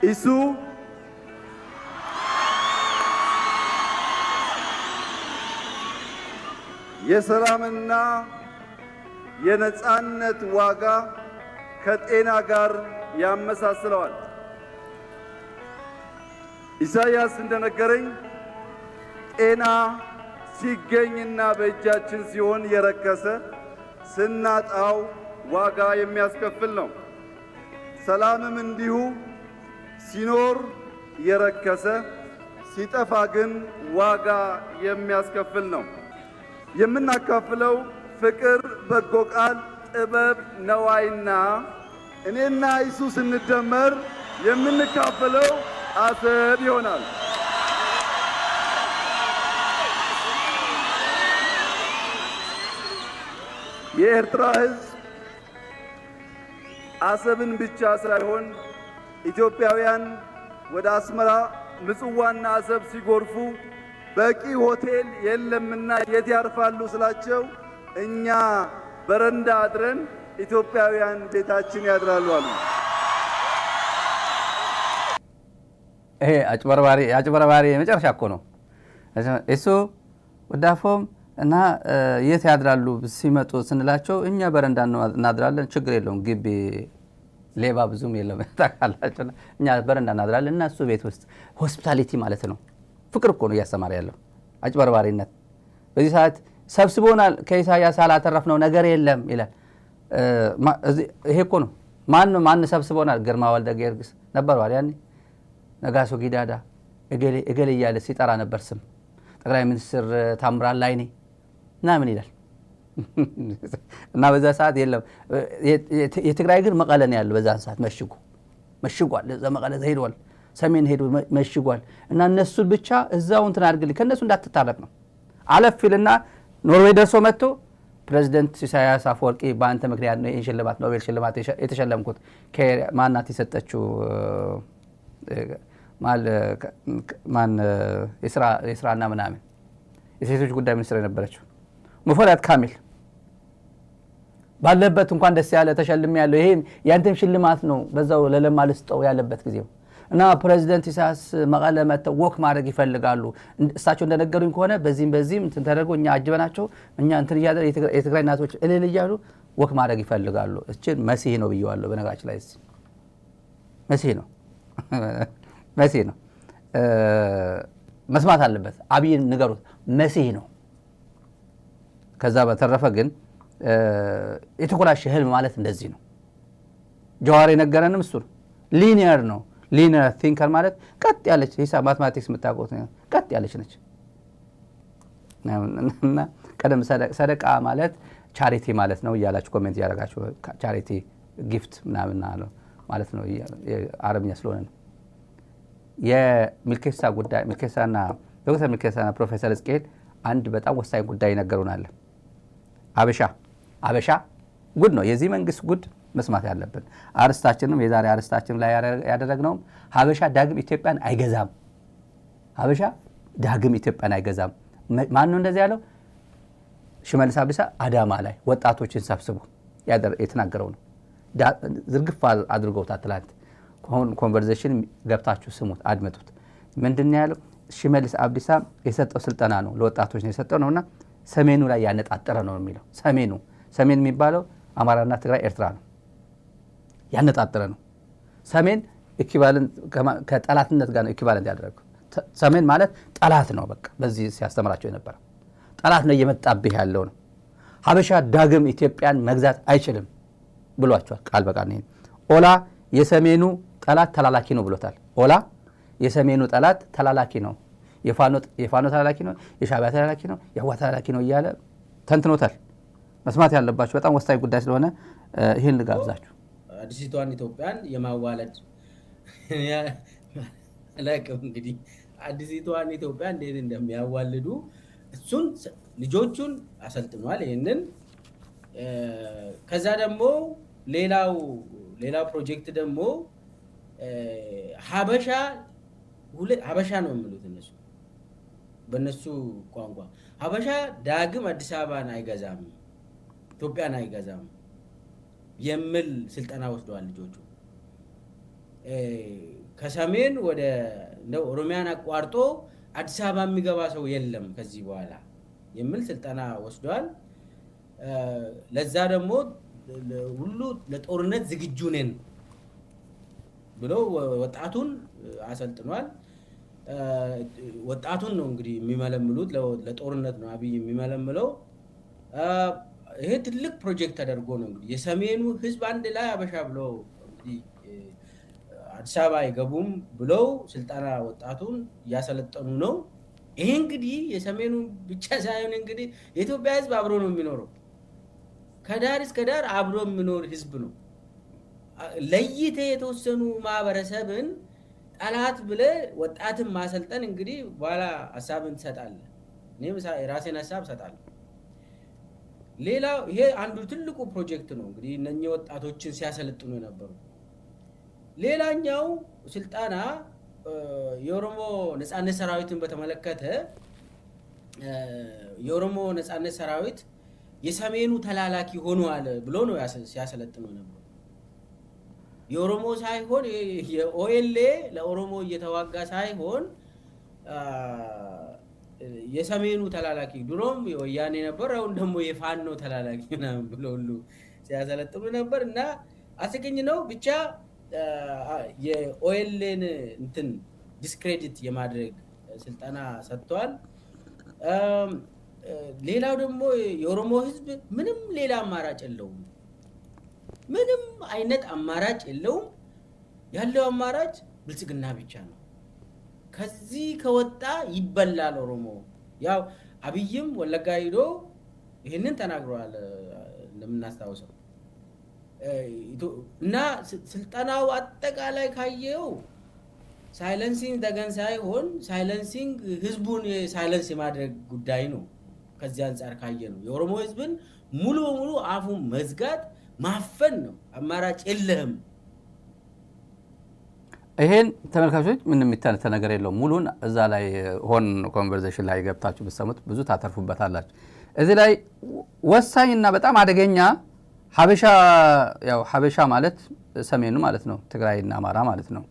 ኢሱ የሰላምና የነጻነት ዋጋ ከጤና ጋር ያመሳስለዋል። ኢሳያስ እንደነገረኝ ጤና ሲገኝና በእጃችን ሲሆን የረከሰ ስናጣው ዋጋ የሚያስከፍል ነው። ሰላምም እንዲሁ ሲኖር የረከሰ ሲጠፋ ግን ዋጋ የሚያስከፍል ነው። የምናካፍለው ፍቅር፣ በጎ ቃል፣ ጥበብ፣ ነዋይና እኔና እሱ ስንደመር የምንካፈለው አሰብ ይሆናል። የኤርትራ ሕዝብ አሰብን ብቻ ሳይሆን ኢትዮጵያውያን ወደ አስመራ ምጽዋና አሰብ ሲጎርፉ በቂ ሆቴል የለምና የት ያርፋሉ ስላቸው እኛ በረንዳ አድረን ኢትዮጵያውያን ቤታችን ያድራሉ አሉ። ይሄ አጭበርባሪ የመጨረሻ እኮ ነው። እሱ ወዳፎም እና የት ያድራሉ ሲመጡ ስንላቸው እኛ በረንዳ እናድራለን፣ ችግር የለውም ግቢ ሌባ ብዙም የለም ታውቃላችሁ፣ እኛ በረንዳ እናድራለን እና እሱ ቤት ውስጥ ሆስፒታሊቲ ማለት ነው። ፍቅር እኮ ነው እያስተማረ ያለው አጭበርባሪነት። በዚህ ሰዓት ሰብስቦናል፣ ከኢሳያስ ያላተረፍነው ነገር የለም ይላል። ይሄ እኮ ነው ማን ሰብስቦናል? ግርማ ወልደ ጊዮርጊስ ነበሩ ያኔ፣ ነጋሶ ጊዳዳ እገሌ እያለ ሲጠራ ነበር ስም። ጠቅላይ ሚኒስትር ታምራት ላይኔ ምናምን ይላል እና በዛ ሰዓት የለም። የትግራይ ግን መቀለ ነው ያለው። በዛን ሰዓት መሽጓል። እዛ መቀለ ሄዷል፣ ሰሜን ሄዶ መሽጓል። እና እነሱን ብቻ እዛው እንትን አድርግልኝ ከእነሱ እንዳትታረቅ ነው። አለፍ ይልና ኖርዌይ ደርሶ መጥቶ ፕሬዚደንት ኢሳያስ አፈወርቂ በአንተ ምክንያት ነው ይህን ሽልማት ኖቤል ሽልማት የተሸለምኩት ማናት የሰጠችው ማን የስራና ምናምን የሴቶች ጉዳይ ሚኒስትር የነበረችው ሙፈሪያት ካሚል ባለበት እንኳን ደስ ያለ ተሸልም ያለው ይሄ ያንተም ሽልማት ነው በዛው ለለማ ልስጠው ያለበት ጊዜው እና ፕሬዚደንት ኢሳያስ መቀለ መጥተው ወክ ማድረግ ይፈልጋሉ። እሳቸው እንደነገሩኝ ከሆነ በዚህም እንትን ተደርጎ እኛ አጅበናቸው እኛ እንትን እያደረ የትግራይ እናቶች እልል እያሉ ወክ ማድረግ ይፈልጋሉ። እቺን መሲህ ነው ብየዋለሁ። በነገራችን ላይ መሲህ ነው መስማት አለበት። አብይን ንገሩት መሲህ ነው። ከዛ በተረፈ ግን የተኮላሸ ህልም ማለት እንደዚህ ነው። ጀዋር የነገረንም እሱ ነው። ሊኒየር ነው። ሊኒየር ቲንከር ማለት ቀጥ ያለች ሂሳብ ማትማቲክስ የምታውቁት ቀጥ ያለች ነች። እና ቀደም ሰደቃ ማለት ቻሪቲ ማለት ነው እያላችሁ ኮሜንት እያደረጋችሁ ቻሪቲ ጊፍት ምናምን ማለት ነው አረብኛ ስለሆነ ነው። የሚልኬሳ ጉዳይ ሚልኬሳና ዶክተር ሚልኬሳና ፕሮፌሰር ሕዝቅኤል አንድ በጣም ወሳኝ ጉዳይ ይነገሩናል። አበሻ ጉድ ነው። የዚህ መንግስት ጉድ መስማት ያለብን አርስታችንም የዛሬ አርስታችን ላይ ያደረግነው ሀበሻ ዳግም ኢትዮጵያን አይገዛም። ሀበሻ ዳግም ኢትዮጵያን አይገዛም። ማን ነው እንደዚህ ያለው? ሽመልስ አብዲሳ አዳማ ላይ ወጣቶችን ሰብስቡ የተናገረው ነው። ዝርግፍ አድርገውታል። ትላንት ኮንቨርሴሽን ገብታችሁ ስሙት፣ አድምጡት። ምንድን ያለው? ሽመልስ አብዲሳ የሰጠው ስልጠና ነው ለወጣቶች ነው የሰጠው ነውና ሰሜኑ ላይ ያነጣጠረ ነው የሚለው። ሰሜን የሚባለው አማራና ትግራይ ኤርትራ ነው፣ ያነጣጠረ ነው። ሰሜን ኢኩቫለንት ከጠላትነት ጋር ነው ኢኩቫለንት ያደረገው። ሰሜን ማለት ጠላት ነው። በቃ በዚህ ሲያስተምራቸው የነበረ ጠላት ነው እየመጣብህ ያለው ነው። ሀበሻ ዳግም ኢትዮጵያን መግዛት አይችልም ብሏቸዋል ቃል በቃል ነው። ኦላ የሰሜኑ ጠላት ተላላኪ ነው ብሎታል። ኦላ የሰሜኑ ጠላት ተላላኪ ነው፣ የፋኖ ተላላኪ ነው፣ የሻዕቢያ ተላላኪ ነው፣ የህዋ ተላላኪ ነው እያለ ተንትኖታል። መስማት ያለባችሁ በጣም ወሳኝ ጉዳይ ስለሆነ ይህን ልጋብዛችሁ። አዲሲቷን ኢትዮጵያን የማዋለድ ለቅም እንግዲህ አዲሲቷን ኢትዮጵያ እንዴት እንደሚያዋልዱ እሱን ልጆቹን አሰልጥኗል። ይህንን ከዛ ደግሞ ሌላው ፕሮጀክት ደግሞ ሀበሻ ነው የሚሉት እነሱ በእነሱ ቋንቋ ሀበሻ ዳግም አዲስ አበባን አይገዛም፣ ኢትዮጵያን አይገዛም የሚል ስልጠና ወስደዋል ልጆቹ። ከሰሜን ወደ ኦሮሚያን አቋርጦ አዲስ አበባ የሚገባ ሰው የለም ከዚህ በኋላ የሚል ስልጠና ወስደዋል። ለዛ ደግሞ ሁሉ ለጦርነት ዝግጁ ነን ብሎ ወጣቱን አሰልጥኗል። ወጣቱን ነው እንግዲህ የሚመለምሉት ለጦርነት ነው አብይ የሚመለምለው። ይሄ ትልቅ ፕሮጀክት ተደርጎ ነው እንግዲህ የሰሜኑ ህዝብ አንድ ላይ አበሻ ብሎ እንግዲህ አዲስ አበባ አይገቡም ብለው ስልጠና ወጣቱን እያሰለጠኑ ነው። ይሄ እንግዲህ የሰሜኑ ብቻ ሳይሆን እንግዲህ የኢትዮጵያ ህዝብ አብሮ ነው የሚኖረው። ከዳር እስከ ዳር አብሮ የሚኖር ህዝብ ነው። ለይቴ የተወሰኑ ማህበረሰብን ጠላት ብለ ወጣትን ማሰልጠን እንግዲህ በኋላ ሐሳብን ትሰጣለህ። እኔም የራሴን ሐሳብ እሰጣለሁ። ሌላው ይሄ አንዱ ትልቁ ፕሮጀክት ነው እንግዲህ እነኚህ ወጣቶችን ሲያሰለጥኑ የነበሩ። ሌላኛው ስልጠና የኦሮሞ ነጻነት ሰራዊትን በተመለከተ የኦሮሞ ነጻነት ሰራዊት የሰሜኑ ተላላኪ ሆኗል ብሎ ነው ሲያሰለጥኑ ነበር። የኦሮሞ ሳይሆን የኦኤልኤ ለኦሮሞ እየተዋጋ ሳይሆን የሰሜኑ ተላላኪ ድሮም የወያኔ ነበር፣ አሁን ደግሞ የፋኖ ተላላኪ ምናምን ብሎ ሁሉ ሲያሰለጥኑ ነበር እና አስቀኝ ነው ብቻ የኦኤልኤን እንትን ዲስክሬዲት የማድረግ ስልጠና ሰጥቷል። ሌላው ደግሞ የኦሮሞ ህዝብ ምንም ሌላ አማራጭ የለውም። ምንም አይነት አማራጭ የለውም። ያለው አማራጭ ብልጽግና ብቻ ነው። ከዚህ ከወጣ ይበላል ኦሮሞ። ያው አብይም ወለጋ ሄዶ ይሄንን ተናግሯል እንደምናስታውሰው። እና ስልጠናው አጠቃላይ ካየው ሳይለንሲንግ ደገን ሳይሆን ሳይለንሲንግ ህዝቡን ሳይለንስ የማድረግ ጉዳይ ነው። ከዚህ አንፃር ካየ ነው የኦሮሞ ህዝብን ሙሉ በሙሉ አፉን መዝጋት ማፈን ነው። አማራጭ የለህም። ይሄን ተመልካቾች ምንም የሚተነተን ነገር የለውም። ሙሉን እዛ ላይ ሆን ኮንቨርሴሽን ላይ ገብታችሁ ብትሰሙት ብዙ ታተርፉበታላችሁ። እዚህ ላይ ወሳኝና በጣም አደገኛ ሀበሻ ማለት ሰሜኑ ማለት ነው፣ ትግራይና አማራ ማለት ነው።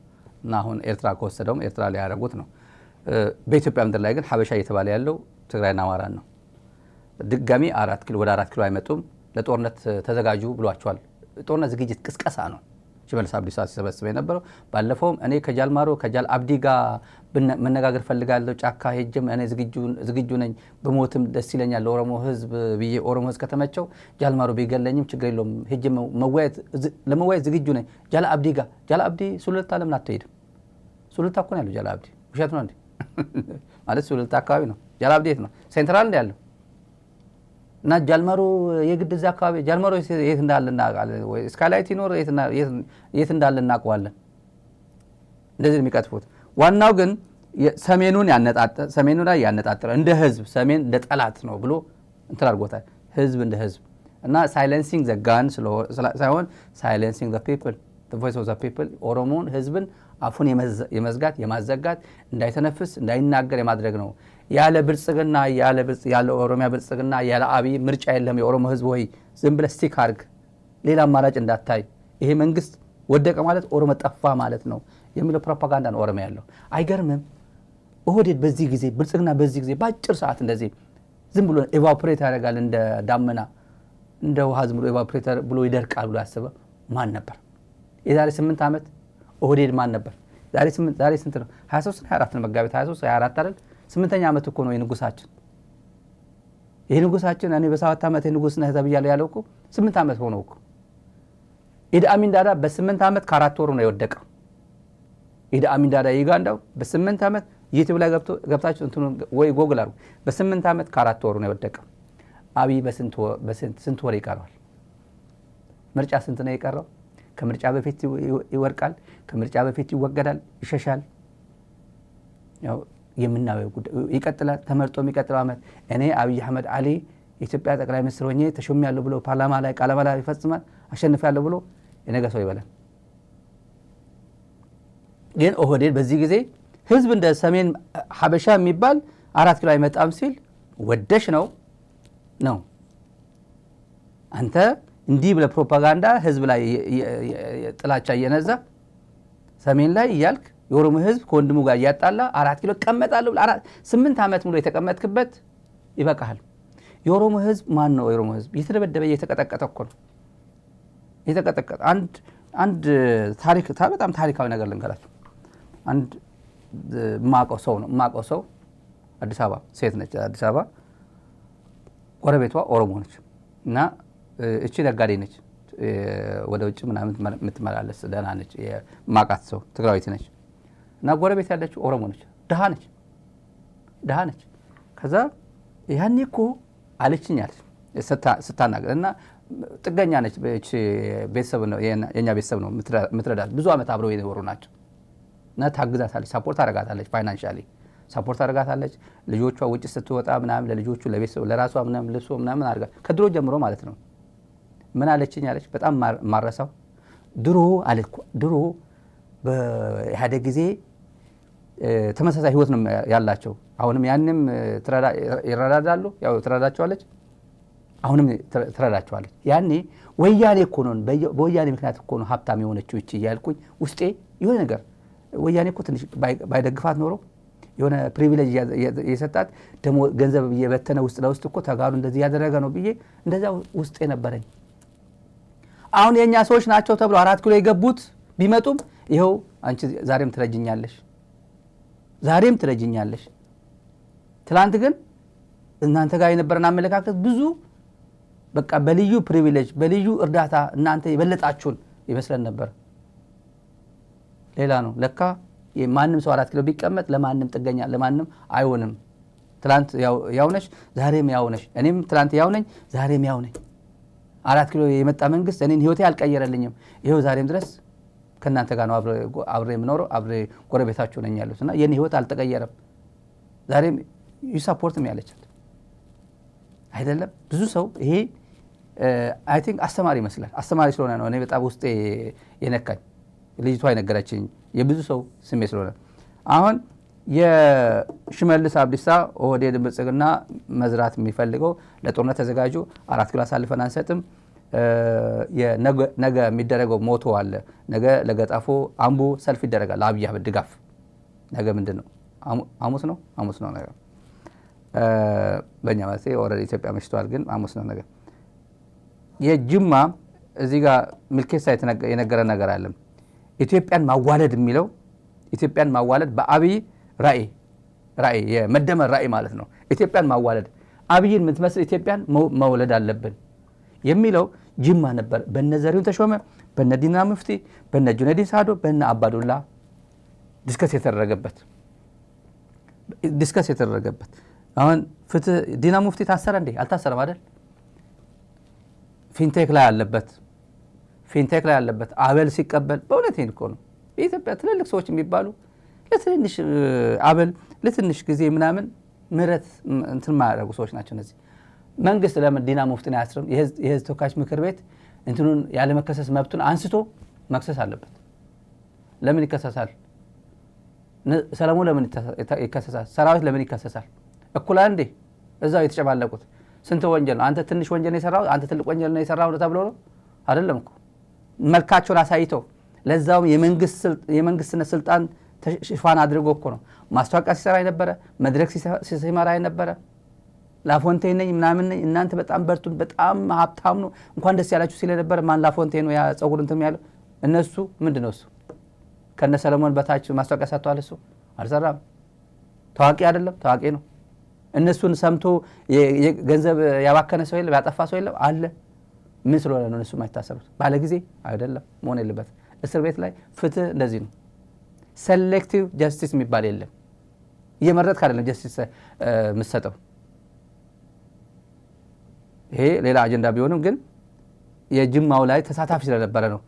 እና አሁን ኤርትራ ከወሰደውም ኤርትራ ላይ ያደረጉት ነው። በኢትዮጵያ ምድር ላይ ግን ሀበሻ እየተባለ ያለው ትግራይና አማራ ነው። ድጋሚ ወደ 4 ኪሎ አይመጡም፣ ለጦርነት ተዘጋጁ ብሏቸዋል። ጦርነት ዝግጅት ቅስቀሳ ነው ሽመልስ አብዲሳ ሲሰበስበ የነበረው። ባለፈውም እኔ ከጃልማሮ ከጃል አብዲ ጋር መነጋገር ፈልጋለሁ፣ ጫካ ሄጅም እኔ ዝግጁ ነኝ፣ በሞትም ደስ ይለኛል ለኦሮሞ ህዝብ ብዬ ኦሮሞ ህዝብ ከተመቸው ጃልማሮ ቢገለኝም ችግር የለውም ሄጅ ለመወያየት ዝግጁ ነኝ ጃል አብዲ ጋር። ጃል አብዲ ሱሉልታ ለምን አትሄድም? ሱሉልታ እኮ ነው ያለው ጃል አብዲ። ውሸት ነው እንዴ? ማለት ሱሉልታ አካባቢ ነው። ጃል አብዲ የት ነው? ሴንትራል እንደ ያለው እና ጃልማሮ የግድ እዛ አካባቢ ጃልማሮ የት እንዳለ እናውቃለን ወይ? ስካይላይት ይኖር የት እንዳለ እናውቀዋለን። እንደዚህ የሚቀጥፉት ዋናው ግን ሰሜኑ ላይ ያነጣጠረ እንደ ህዝብ ሰሜን እንደ ጠላት ነው ብሎ እንትን አድርጎታል። ህዝብ እንደ ህዝብ እና ሳይለንሲንግ ዘ ጋን ሳይሆን ሳይለንሲንግ ዘ ፒፕል ዘ ቮይስ ኦፍ ዘ ፒፕል ኦሮሞን ህዝብን አፉን የመዝጋት የማዘጋት እንዳይተነፍስ እንዳይናገር የማድረግ ነው። ያለ ብልጽግና ያለ ኦሮሚያ ብልጽግና ያለ አብይ ምርጫ የለም የኦሮሞ ህዝብ ወይ ዝም ብለህ ስቲክ አድርግ፣ ሌላ አማራጭ እንዳታይ፣ ይሄ መንግስት ወደቀ ማለት ኦሮሞ ጠፋ ማለት ነው የሚለው ፕሮፓጋንዳ ነው ኦሮሚያ ያለው። አይገርምም? ኦህዴድ በዚህ ጊዜ ብልጽግና በዚህ ጊዜ በአጭር ሰዓት እንደዚህ ዝም ብሎ ኤቫፖሬት ያደርጋል፣ እንደ ዳመና እንደ ውሃ ዝም ብሎ ኤቫፖሬት ብሎ ይደርቃል ብሎ ያሰበ ማን ነበር? የዛሬ 8 ዓመት ኦህዴድ ማን ነበር? ዛሬ ስንት ነው? 23 24 ነው መጋቢት 23 24 አይደል? 8ኛ ዓመት እኮ ነው የንጉሳችን። ይሄ ንጉሳችን እኔ በ7 ዓመት የንጉስ ነህ ተብያለሁ ያለው እኮ 8 ዓመት ሆነው እኮ። ኢዲ አሚን ዳዳ በ8 ዓመት ከ4 ወር ነው የወደቀው። ኢዲ አሚን ዳዳ ዩጋንዳው በ8 ዓመት ዩቲዩብ ላይ ገብታችሁ እንትኑ ወይ ጎግል አድርጉ። በ8 ዓመት ከ4 ወር ነው የወደቀው። አብይ በስንት ወር ይቀረዋል? ምርጫ ስንት ነው የቀረው? ከምርጫ በፊት ይወርቃል፣ ከምርጫ በፊት ይወገዳል፣ ይሸሻል። ያው የምናየው ጉዳይ ይቀጥላል። ተመርጦ የሚቀጥለው ዓመት እኔ አብይ አህመድ አሊ የኢትዮጵያ ጠቅላይ ሚኒስትር ሆኜ ተሾሜያለሁ ብሎ ፓርላማ ላይ ቃለ መሃላ ይፈጽማል፣ አሸንፋለሁ ብሎ የነገ ሰው ይበላል። ግን ኦህዴድ በዚህ ጊዜ ህዝብ እንደ ሰሜን ሀበሻ የሚባል 4 ኪሎ አይመጣም ሲል ወደሽ ነው አንተ እንዲህ ብለህ ፕሮፓጋንዳ ህዝብ ላይ ጥላቻ እየነዛ ሰሜን ላይ እያልክ የኦሮሞ ህዝብ ከወንድሙ ጋር እያጣላ 4 ኪሎ ቀመጣለሁ 8 ዓመት ሙሉ የተቀመጥክበት ይበቃሃል። የኦሮሞ ህዝብ ማን ነው? የኦሮሞ ህዝብ እየተደበደበ እየተቀጠቀጠ እኮ ነው እየተቀጠቀጠ። አንድ ታሪክ በጣም ታሪካዊ ነገር ልንገራችሁ። አንድ ማቀው ሰው አዲስ አበባ ሴት ነች። አዲስ አበባ ጎረቤቷ ኦሮሞ ነች እና እቺ ነጋዴ ነች። ወደ ውጭ ምናምን የምትመላለስ ደህና ነች። የማቃት ሰው ትግራዊት ነች እና ጎረቤት ያለችው ኦሮሞ ነች። ድሃ ነች። ከዛ ያኔ እኮ አለችኛል ስታናገር እና ጥገኛ ነች። ቤተሰብ ነው የኛ ቤተሰብ ነው የምትረዳት። ብዙ ዓመት አብረው የኖሩ ናቸው እና ታግዛታለች፣ ሳፖርት አደርጋታለች፣ ፋይናንሻሊ ሳፖርት አደርጋታለች። ልጆቿ ውጭ ስትወጣ ምናምን ለልጆቹ ለቤተሰብ ለራሷ ምናምን ልብሶ ምናምን አድርጋ ከድሮ ጀምሮ ማለት ነው። ምን አለችኝ አለች፣ በጣም ማረሳው ድሮ በኢህአዴግ ጊዜ ተመሳሳይ ህይወት ነው ያላቸው። አሁንም ያንም ይረዳዳሉ፣ ያው ትረዳቸዋለች፣ አሁንም ትረዳቸዋለች። ያኔ ወያኔ እኮ ነው በወያኔ ምክንያት እኮ ነው ሀብታም የሆነችው እቺ እያልኩኝ ውስጤ የሆነ ነገር ወያኔ እኮ ትንሽ ባይደግፋት ኖሮ የሆነ ፕሪቪሌጅ የሰጣት ደግሞ ገንዘብ እየበተነ ውስጥ ለውስጥ እኮ ተጋሩ እንደዚህ ያደረገ ነው ብዬ እንደዛ ውስጤ ነበረኝ። አሁን የኛ ሰዎች ናቸው ተብሎ 4 ኪሎ የገቡት ቢመጡም ይኸው አንቺ ዛሬም ትረጅኛለሽ። ትላንት ግን እናንተ ጋር የነበረን አመለካከት ብዙ በቃ በልዩ ፕሪቪሌጅ በልዩ እርዳታ እናንተ የበለጣችሁን ይመስለን ነበር። ሌላ ነው ለካ ማንም ሰው 4 ኪሎ ቢቀመጥ ለማንም ጥገኛ ለማንም አይሆንም። ትላንት ያውነሽ ዛሬም ያውነሽ፣ እኔም ትላንት ያውነኝ ዛሬም ያውነኝ። 4 ኪሎ የመጣ መንግስት እኔን ህይወቴ አልቀየረልኝም። ይሄው ዛሬም ድረስ ከናንተ ጋር ነው አብሬ የምኖረው፣ አብሬ ጎረቤታችሁ ነኝ ያሉት እና የኔ ህይወት አልተቀየረም። ዛሬም ይሳፖርትም ያለቻት አይደለም። ብዙ ሰው ይሄ አይ ቲንክ አስተማሪ ይመስላል። አስተማሪ ስለሆነ ነው እኔ በጣም ውስጤ የነካኝ ልጅቷ የነገረችኝ የብዙ ሰው ስሜት ስለሆነ። አሁን የሽመልስ አብዲሳ ኦህዴድ ብልጽግና መዝራት የሚፈልገው ለጦርነት ተዘጋጁ፣ 4 ኪሎ አሳልፈን አንሰጥም፣ ነገ የሚደረገው ሞቶ አለ፣ ነገ ለገጣፎ አምቦ ሰልፍ ይደረጋል፣ አብይ አህመድ ድጋፍ። ነገ ምንድን ነው? ሐሙስ ነው ነገ። በእኛ ማለት ኦልሬዲ ኢትዮጵያ መሽቷል፣ ግን ሐሙስ ነው ነገ። የጅማ እዚህ ጋር ምልኬሳ የነገረ ነገር አለ። ኢትዮጵያን ማዋለድ የሚለው ኢትዮጵያን ማዋለድ በአብይ ራእይ የመደመር ራእይ ማለት ነው። ኢትዮጵያን ማዋለድ አብይን የምትመስል ኢትዮጵያን መውለድ አለብን የሚለው ጅማ ነበር። በነ ዘሪሁን ተሾመ፣ በነ ዲና ሙፍቲ፣ በነ ጁነዲን ሳዶ፣ በነ አባዱላ ዲስከስ የተደረገበት አሁን ፍትህ ዲና ሙፍቲ ታሰረ እንዴ? አልታሰረም አይደል? ፊንቴክ ላይ ያለበት አበል ሲቀበል በእውነት ይሄን እኮ ነው የኢትዮጵያ ትልልቅ ሰዎች የሚባሉ ለትንሽ አበል ለትንሽ ጊዜ ምናምን ምህረት እንትን ማያደርጉ ሰዎች ናቸው እነዚህ። መንግስት ለምን ዲና ሙፍቲን አያስርም? የህዝብ ተወካዮች ምክር ቤት እንትኑን ያለ መከሰስ መብቱን አንስቶ መክሰስ አለበት። ለምን ይከሰሳል? ሰለሞን ለምን ይከሰሳል? ሰራዊት ለምን ይከሰሳል? እኩል እንዴ? እዛው የተጨማለቁት ስንት ወንጀል ነው? አንተ ትንሽ ወንጀል ነው የሰራው፣ አንተ ትልቅ ወንጀል ነው የሰራው ተብሎ ነው አይደለም እኮ። መልካቸውን አሳይተው ለዛውም የመንግስትነት ስልጣን ሽፋን አድርጎ እኮ ነው ማስታወቂያ ሲሰራ የነበረ፣ መድረክ ሲመራ የነበረ። ላፎንቴን ነኝ ምናምን ነኝ፣ እናንተ በጣም በርቱን፣ በጣም ሀብታም ነው እንኳን ደስ ያላችሁ ሲል የነበረ ማን? ላፎንቴን ነው ያ ጸጉር እንትን ያለው። እነሱ ምንድን ነው እሱ ከነ ሰለሞን በታች ማስታወቂያ ሰጥቷል። እሱ አልሰራም። ታዋቂ አይደለም? ታዋቂ ነው። እነሱን ሰምቶ ገንዘብ ያባከነ ሰው የለም፣ ያጠፋ ሰው የለም አለ። ምን ስለሆነ ነው እነሱ የማይታሰሩት? ባለ ጊዜ አይደለም፣ መሆን የለበት። እስር ቤት ላይ ፍትህ እንደዚህ ነው። ሴሌክቲቭ ጀስቲስ የሚባል የለም። እየመረጥክ አይደለም ጀስቲስ የምትሰጠው። ይሄ ሌላ አጀንዳ ቢሆንም ግን የጅማው ላይ ተሳታፊ ስለነበረ ነው።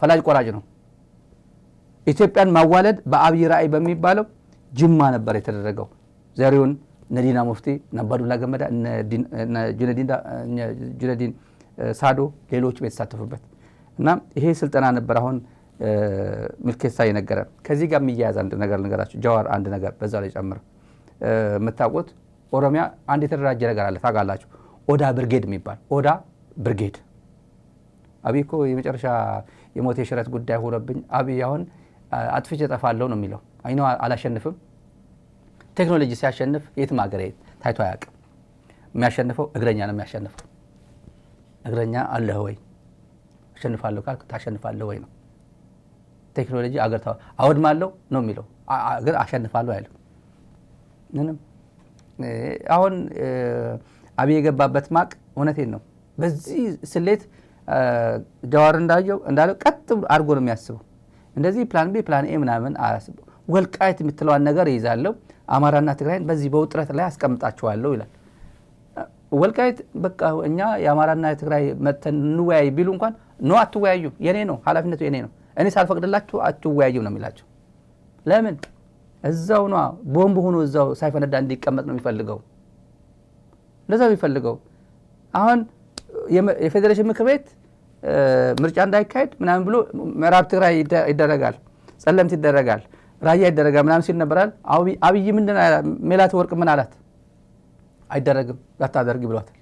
ፈላጭ ቆራጭ ነው። ኢትዮጵያን ማዋለድ በአብይ ራእይ በሚባለው ጅማ ነበር የተደረገው። ዘሪሁን፣ ዲና ሙፍቲ፣ አባዱላ ገመዳ፣ ጁነዲን ሳዶ፣ ሌሎችም የተሳተፉበት እና ይሄ ስልጠና ነበር። አሁን ምልኬሳ የነገረ ከዚህ ጋር የሚያያዝ አንድ ነገር ልንገራችሁ። ጀዋር አንድ ነገር በዛ ላይ ጨምር። የምታውቁት ኦሮሚያ አንድ የተደራጀ ነገር አለ ታውቃላችሁ። ኦዳ ብርጌድ የሚባል ኦዳ ብርጌድ። አብይ እኮ የመጨረሻ የሞት የሽረት ጉዳይ ሆነብኝ፣ አብይ አሁን አጥፍቼ እጠፋለሁ ነው የሚለው። አይነው አላሸንፍም። ቴክኖሎጂ ሲያሸንፍ የትም ሀገር ታይቶ አያውቅም። የሚያሸንፈው እግረኛ ነው የሚያሸንፈው። እግረኛ አለህ ወይ አሸንፋለሁ ካልክ ታሸንፋለህ ወይ ነው። ቴክኖሎጂ አገር አወድማለሁ ነው የሚለው፣ ግን አሸንፋለሁ አይልም ምንም። አሁን አብይ የገባበት ማቅ እውነቴን ነው። በዚህ ስሌት ጃዋር እንዳለው ቀጥ አድርጎ ነው የሚያስበው። እንደዚህ ፕላን ቢ ፕላን ኤ ምናምን አያስበው። ወልቃይት የምትለዋን ነገር ይዛለሁ፣ አማራና ትግራይን በዚህ በውጥረት ላይ አስቀምጣቸዋለሁ ይላል። ወልቃይት በቃ እኛ የአማራና የትግራይ መተን እንወያይ ቢሉ እንኳን ኖ አትወያዩ፣ የኔ ነው ኃላፊነቱ የኔ ነው፣ እኔ ሳልፈቅድላችሁ አትወያዩ ነው የሚላቸው። ለምን? እዛው ነው ቦምብ ሆኖ እዛው ሳይፈነዳ እንዲቀመጥ ነው የሚፈልገው። እንደዛው የሚፈልገው አሁን የፌዴሬሽን ምክር ቤት ምርጫ እንዳይካሄድ ምናምን ብሎ ምዕራብ ትግራይ ይደረጋል፣ ጸለምት ይደረጋል፣ ራያ ይደረጋል ምናምን ሲል ነበራል። አብይ ምንድን ሜላት ወርቅ ምን አላት? አይደረግም ላታደርግ ብሏታል።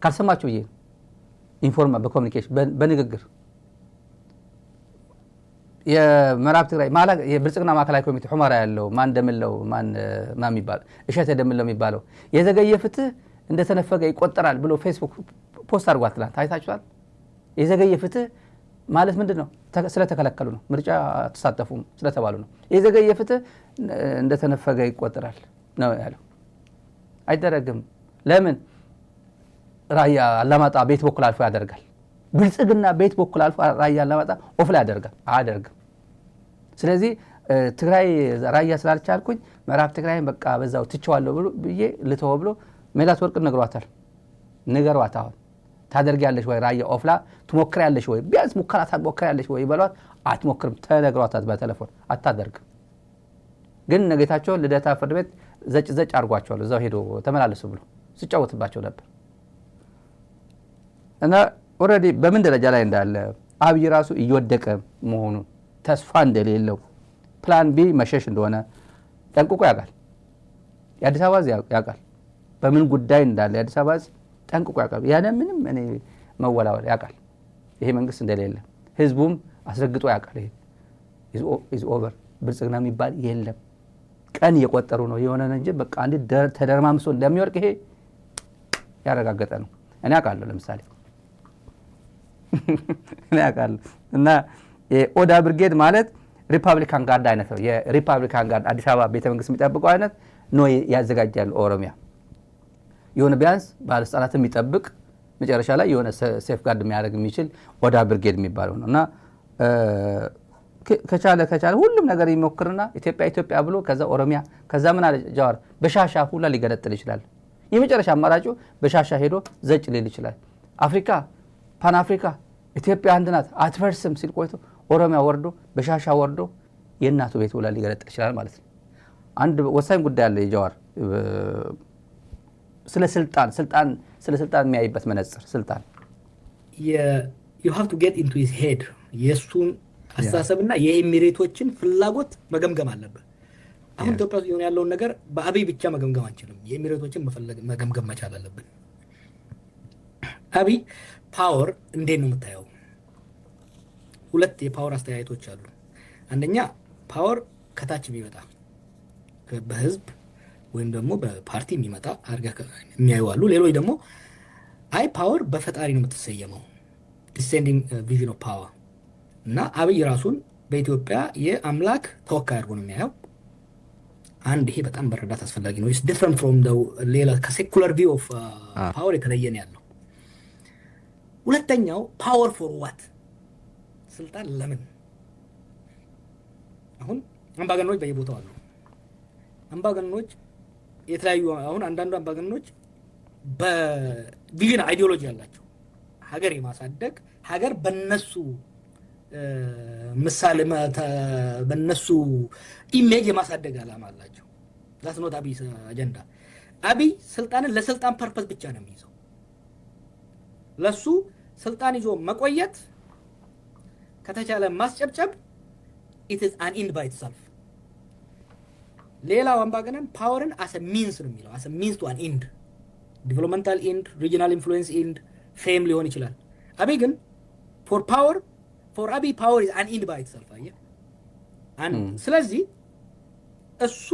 ካልሰማችሁ ብዬ ኢንፎርማ በኮሚኒኬሽን በንግግር የምዕራብ ትግራይ የብልጽግና ማዕከላዊ ኮሚቴ ሁመራ ያለው ማን ደምለው ማን የሚባለው እሸት ደምለው የሚባለው የዘገየ ፍትህ እንደተነፈገ ይቆጠራል ብሎ ፌስቡክ ፖስት አድርጓት ትላንት አይታችኋል። የዘገየ ፍትህ ማለት ምንድን ነው? ስለተከለከሉ ነው፣ ምርጫ ተሳተፉም ስለተባሉ ነው። የዘገየ ፍትህ እንደተነፈገ ይቆጠራል ነው ያለው። አይደረግም። ለምን? ራያ አላማጣ ቤት በኩል አልፎ ያደርጋል። ብልጽግና ቤት በኩል አልፎ ራያ አላማጣ ኦፍ ላይ ያደርጋል። አያደርግም። ስለዚህ ትግራይ ራያ ስላልቻልኩኝ ምዕራብ ትግራይን በቃ በዛው ትቼዋለሁ ብዬ ልተወው ብሎ ሜላት ወርቅ ነግሯታል። ንገሯት፣ አሁን ታደርጊያለሽ ወይ? ራያ ኦፍላ ትሞክሪያለሽ ወይ? ቢያንስ ሙከራ ታሞክሪያለሽ ወይ በሏት። አትሞክርም። ተነግሯታት በቴሌፎን አታደርግም። ግን ነገታቸው ልደታ ፍርድ ቤት ዘጭ አድርጓቸዋል። እዛው ሄዶ ተመላለሱ ብሎ ሲጫወትባቸው ነበር። እና ኦልሬዲ በምን ደረጃ ላይ እንዳለ አብይ ራሱ እየወደቀ መሆኑን ተስፋ እንደሌለው ፕላን ቢ መሸሽ እንደሆነ ጠንቅቆ ያውቃል። የአዲስ አበባ ያውቃል በምን ጉዳይ እንዳለ። የአዲስ አበባ ጠንቅቆ ያውቃል። ያለ ምንም እኔ መወላወል ያውቃል ይሄ መንግስት እንደሌለ። ህዝቡም አስረግጦ ያውቃል። ይሄ ኢዝ ኦቨር፣ ብልጽግና የሚባል የለም። ቀን እየቆጠሩ ነው የሆነ እንጂ በቃ አንዴ ተደርማምሶ እንደሚወርቅ ይሄ ያረጋገጠ ነው። እኔ አውቃለሁ ለምሳሌ እኔ አውቃለሁ። እና የኦዳ ብርጌድ ማለት ሪፐብሊካን ጋርድ አይነት ነው። የሪፐብሊካን ጋርድ አዲስ አበባ ቤተ መንግስት የሚጠብቀው አይነት ነው ያዘጋጃሉ። ኦሮሚያ የሆነ ቢያንስ ባለስልጣናት የሚጠብቅ መጨረሻ ላይ የሆነ ሴፍ ጋርድ የሚያደርግ የሚችል ኦዳ ብርጌድ የሚባለው ነው። እና ከቻለ ሁሉም ነገር ይሞክርና ኢትዮጵያ ብሎ ከዛ ኦሮሚያ ከዛ ምን አለ ጃዋር በሻሻ ሁላ ሊገነጥል ይችላል። የመጨረሻ አማራጩ በሻሻ ሄዶ ዘጭ ሊል ይችላል። አፍሪካ ፓን አፍሪካ ኢትዮጵያ አንድ ናት አትፈርስም ሲል ቆይቶ ኦሮሚያ ወርዶ በሻሻ ወርዶ የእናቱ ቤት ሁላ ሊገነጥል ይችላል ማለት ነው። አንድ ወሳኝ ጉዳይ አለ የጃዋር ስለ ስልጣን የሚያይበት መነጽር ስልጣን you have to get into his head የሱን አስተሳሰብና የኤሚሬቶችን ፍላጎት መገምገም አለበት። አሁን ኢትዮጵያ ውስጥ ያለውን ነገር በአብይ ብቻ መገምገም አንችልም። የኤሚሬቶችን መገምገም መቻል አለብን። አብይ ፓወር እንዴት ነው የምታየው? ሁለት የፓወር አስተያየቶች አሉ። አንደኛ ፓወር ከታች የሚመጣ በህዝብ ወይም ደግሞ በፓርቲ የሚመጣ አርጋ የሚያዩ አሉ። ሌሎች ደግሞ አይ ፓወር በፈጣሪ ነው የምትሰየመው ዲሴንዲንግ ቪዥን ኦፍ ፓወር እና አብይ ራሱን በኢትዮጵያ የአምላክ ተወካይ አድርጎ ነው የሚያየው። አንድ ይሄ በጣም በረዳት አስፈላጊ ነው። ኢትስ ዲፍረንት ፍሮም ሌላ ከሴኩላር ቪው ኦፍ ፓወር የተለየ ነው ያለው። ሁለተኛው ፓወር ፎር ዋት፣ ስልጣን ለምን? አሁን አምባገነኖች በየቦታው አሉ። አምባገነኖች የተለያዩ አሁን አንዳንዱ አምባገነኖች በቪዥን አይዲዮሎጂ ያላቸው ሀገር የማሳደግ ሀገር በነሱ ምሳሌ በነሱ ኢሜጅ የማሳደግ ዓላማ አላቸው። ዛት ኖት አብይ አጀንዳ። አብይ ስልጣንን ለስልጣን ፐርፐስ ብቻ ነው የሚይዘው። ለሱ ስልጣን ይዞ መቆየት ከተቻለ ማስጨብጨብ it is an end by itself። ሌላው አምባገነን ፓወርን as a means ነው የሚለው as a means to an end፣ ዲቨሎፕመንታል ኤንድ፣ ሪጂናል ኢንፍሉዌንስ ኤንድ፣ ፌም ሊሆን ይችላል። አብይ ግን for Abiy power is an end by itself። አየህ ስለዚህ እሱ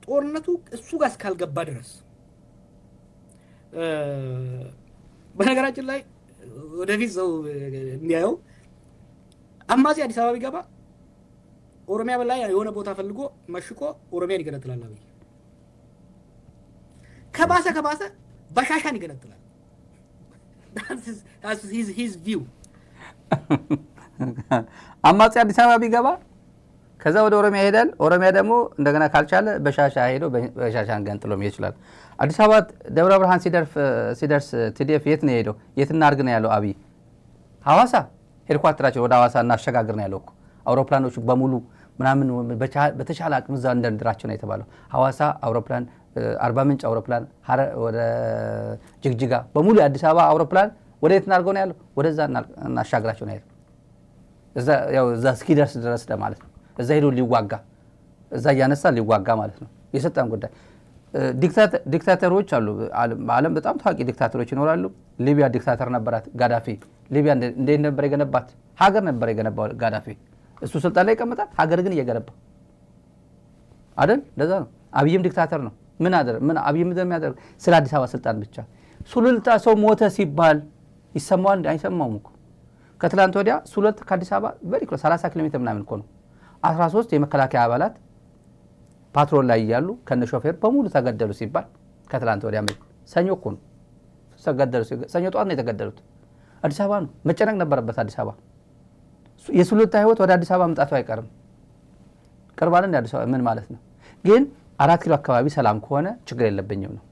ጦርነቱ እሱ ጋር እስካልገባ ድረስ በነገራችን ላይ ወደፊት ሰው እንዲያየው አማጺ አዲስ አበባ ቢገባ ኦሮሚያ በላይ የሆነ ቦታ ፈልጎ መሽቆ ኦሮሚያን ይገነጥላል። አብይ ከባሰ በሻሻን ይገነጥላል። that's his view። አማጺ አዲስ አበባ ቢገባ ከዛ ወደ ኦሮሚያ ይሄዳል። ኦሮሚያ ደግሞ እንደገና ካልቻለ በሻሻ ሄዶ በሻሻን ገንጥሎም ይችላል። አዲስ አበባ ደብረ ብርሃን ሲደርስ ቲዲኤፍ የት ነው ሄደው? የት እናድርግ ነው ያለው አብይ? ሐዋሳ ሄድኳርተራቸው ወደ ሐዋሳ እናሸጋግር ነው ያለው እኮ። አውሮፕላኖቹ በሙሉ ምናምን በተሻለ አቅም እዛ እንደንድራቸው ነው የተባለው። ሐዋሳ አውሮፕላን፣ አርባ ምንጭ አውሮፕላን፣ ወደ ጅግጅጋ በሙሉ የአዲስ አበባ አውሮፕላን ወደ የት እናድርገው ነው ያለው? ወደዛ እናሻግራቸው ነው ያለው። እዛ እስኪደርስ ድረስ ማለት ነው። እዛ ሄዶ ሊዋጋ እዛ እያነሳ ሊዋጋ ማለት ነው። የስልጣን ጉዳይ ዲክታተሮች አሉ። ዓለም በጣም ታዋቂ ዲክታተሮች ይኖራሉ። ሊቢያ ዲክታተር ነበራት ጋዳፊ። ሊቢያ እንዴት ነበር የገነባት? ሀገር ነበር የገነባው ጋዳፊ። እሱ ስልጣን ላይ ይቀመጣል፣ ሀገር ግን እየገነባ አይደል? ለዛ ነው አብይም ዲክታተር ነው። ምን አብይ ምንድን የሚያደርግ ስለ አዲስ አበባ ስልጣን ብቻ። ሱሉልታ ሰው ሞተ ሲባል ይሰማዋል? አይሰማውም እኮ። ከትላንት ወዲያ ሱሉልታ ከአዲስ አበባ በሪክ 30 ኪሎ ሜትር ምናምን እኮ ነው። 13 የመከላከያ አባላት ፓትሮል ላይ እያሉ ከነ ሾፌር በሙሉ ተገደሉ ሲባል ከትላንት ወዲያ ሰኞ እኮ ነው ተገደሉ። ሰኞ ጠዋት ነው የተገደሉት። አዲስ አበባ ነው መጨነቅ ነበረበት። አዲስ አበባ የሱሉልታ ህይወት ወደ አዲስ አበባ መምጣቱ አይቀርም። ቅርባለን አዲስ አበባ ምን ማለት ነው? ግን 4 ኪሎ አካባቢ ሰላም ከሆነ ችግር የለብኝም ነው።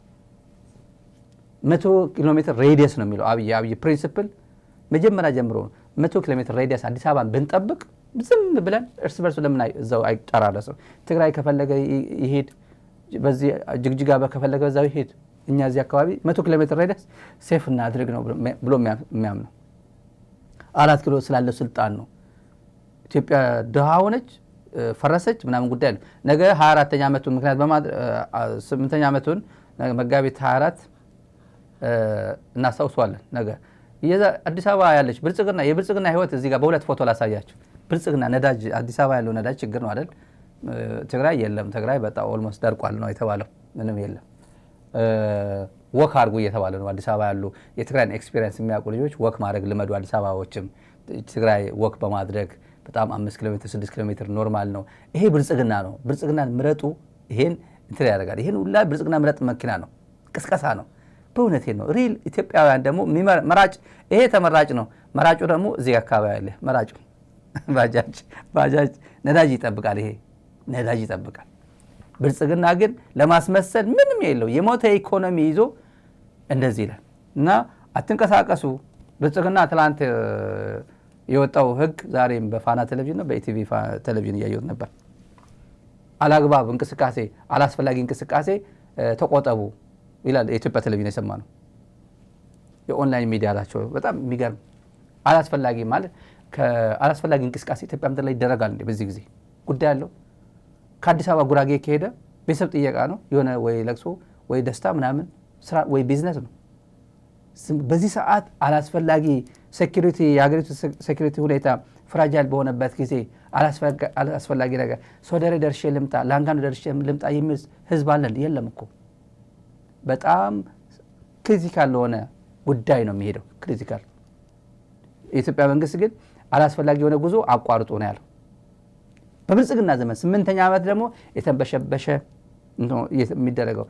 100 ኪሎ ሜትር ሬዲየስ ነው የሚለው አብይ ፕሪንሲፕል መጀመሪያ ጀምሮ 100 ኪሎ ሜትር ሬዲየስ አዲስ አበባን ብንጠብቅ ዝም ብለን እርስ በርሱ ለምን እዛው አይጠራረስም? ትግራይ ከፈለገ ይሄድ፣ በዚህ ጅግጅጋ ከፈለገ በዛው ይሄድ። እኛ እዚህ አካባቢ 100 ኪሎ ሜትር ሬዲየስ ሴፍ እናድርግ ነው ብሎ የሚያምነው። 4 ኪሎ ስላለው ስልጣን ነው። ኢትዮጵያ ድሃ ሆነች ፈረሰች ምናምን ጉዳይ ነው። ነገ 24ኛ ዓመቱን ምክንያት በማድረግ 8ኛ ዓመቱን መጋቢት 24 እናስታውሰዋለን። ነገ አዲስ አበባ ያለች ብልጽግና የብልጽግና ህይወት እዚህ ጋር በሁለት ፎቶ ላሳያችሁ። ብልጽግና ነዳጅ አዲስ አበባ ያለው ነዳጅ ችግር ነው አይደል? ትግራይ የለም። ትግራይ በጣም ኦልሞስት ደርቋል ነው የተባለው። ምንም የለም። ወክ አድርጉ እየተባለ ነው። አዲስ አበባ ያሉ የትግራይን ኤክስፒሪየንስ የሚያውቁ ልጆች ወክ ማድረግ ልመዱ። አዲስ አበባዎችም ትግራይ ወክ በማድረግ በጣም 5 ኪሎ ሜትር 6 ኪሎ ሜትር ኖርማል ነው። ይሄ ብልጽግና ነው። ብልጽግናን ምረጡ። ይሄን እንትን ያደርጋል። ይሄን ሁላ ብልጽግና ምረጥ መኪና ነው፣ ቅስቀሳ ነው። በእውነቴ ነው። ሪል ኢትዮጵያውያን ደግሞ መራጭ ይሄ ተመራጭ ነው። መራጩ ደግሞ እዚህ አካባቢ ያለ መራጩ ባጃጅ ነዳጅ ይጠብቃል። ይሄ ነዳጅ ይጠብቃል። ብልጽግና ግን ለማስመሰል ምንም የለው። የሞተ ኢኮኖሚ ይዞ እንደዚህ ይላል እና አትንቀሳቀሱ። ብልጽግና ትላንት የወጣው ህግ ዛሬም በፋና ቴሌቪዥን ነው በኢቲቪ ቴሌቪዥን እያየሁት ነበር። አላግባብ እንቅስቃሴ፣ አላስፈላጊ እንቅስቃሴ ተቆጠቡ ይላል። የኢትዮጵያ ቴሌቪዥን የሰማ ነው። የኦንላይን ሚዲያ አላቸው። በጣም የሚገርም አላስፈላጊ ማለት አላስፈላጊ እንቅስቃሴ ኢትዮጵያ ምድር ላይ ይደረጋል እንዴ? በዚህ ጊዜ ጉዳይ አለው። ከአዲስ አበባ ጉራጌ ከሄደ ቤተሰብ ጥየቃ ነው የሆነ ወይ ለቅሶ ወይ ደስታ ምናምን ስራ ወይ ቢዝነስ ነው። በዚህ ሰዓት አላስፈላጊ ሴኩሪቲ የሀገሪቱ ሴኩሪቲ ሁኔታ ፍራጃይል በሆነበት ጊዜ አላስፈላጊ ነገር ሶደሬ ደርሼ ልምጣ፣ ላንጋኖ ደርሼ ልምጣ የሚል ህዝብ አለን? የለም እኮ። በጣም ክሪቲካል ለሆነ ጉዳይ ነው የሚሄደው። ክሪቲካል የኢትዮጵያ መንግስት ግን አላስፈላጊ የሆነ ጉዞ አቋርጦ ነው ያለው። በብልጽግና ዘመን 8ኛ ዓመት ደግሞ የተንበሸበሸ የሚደረገው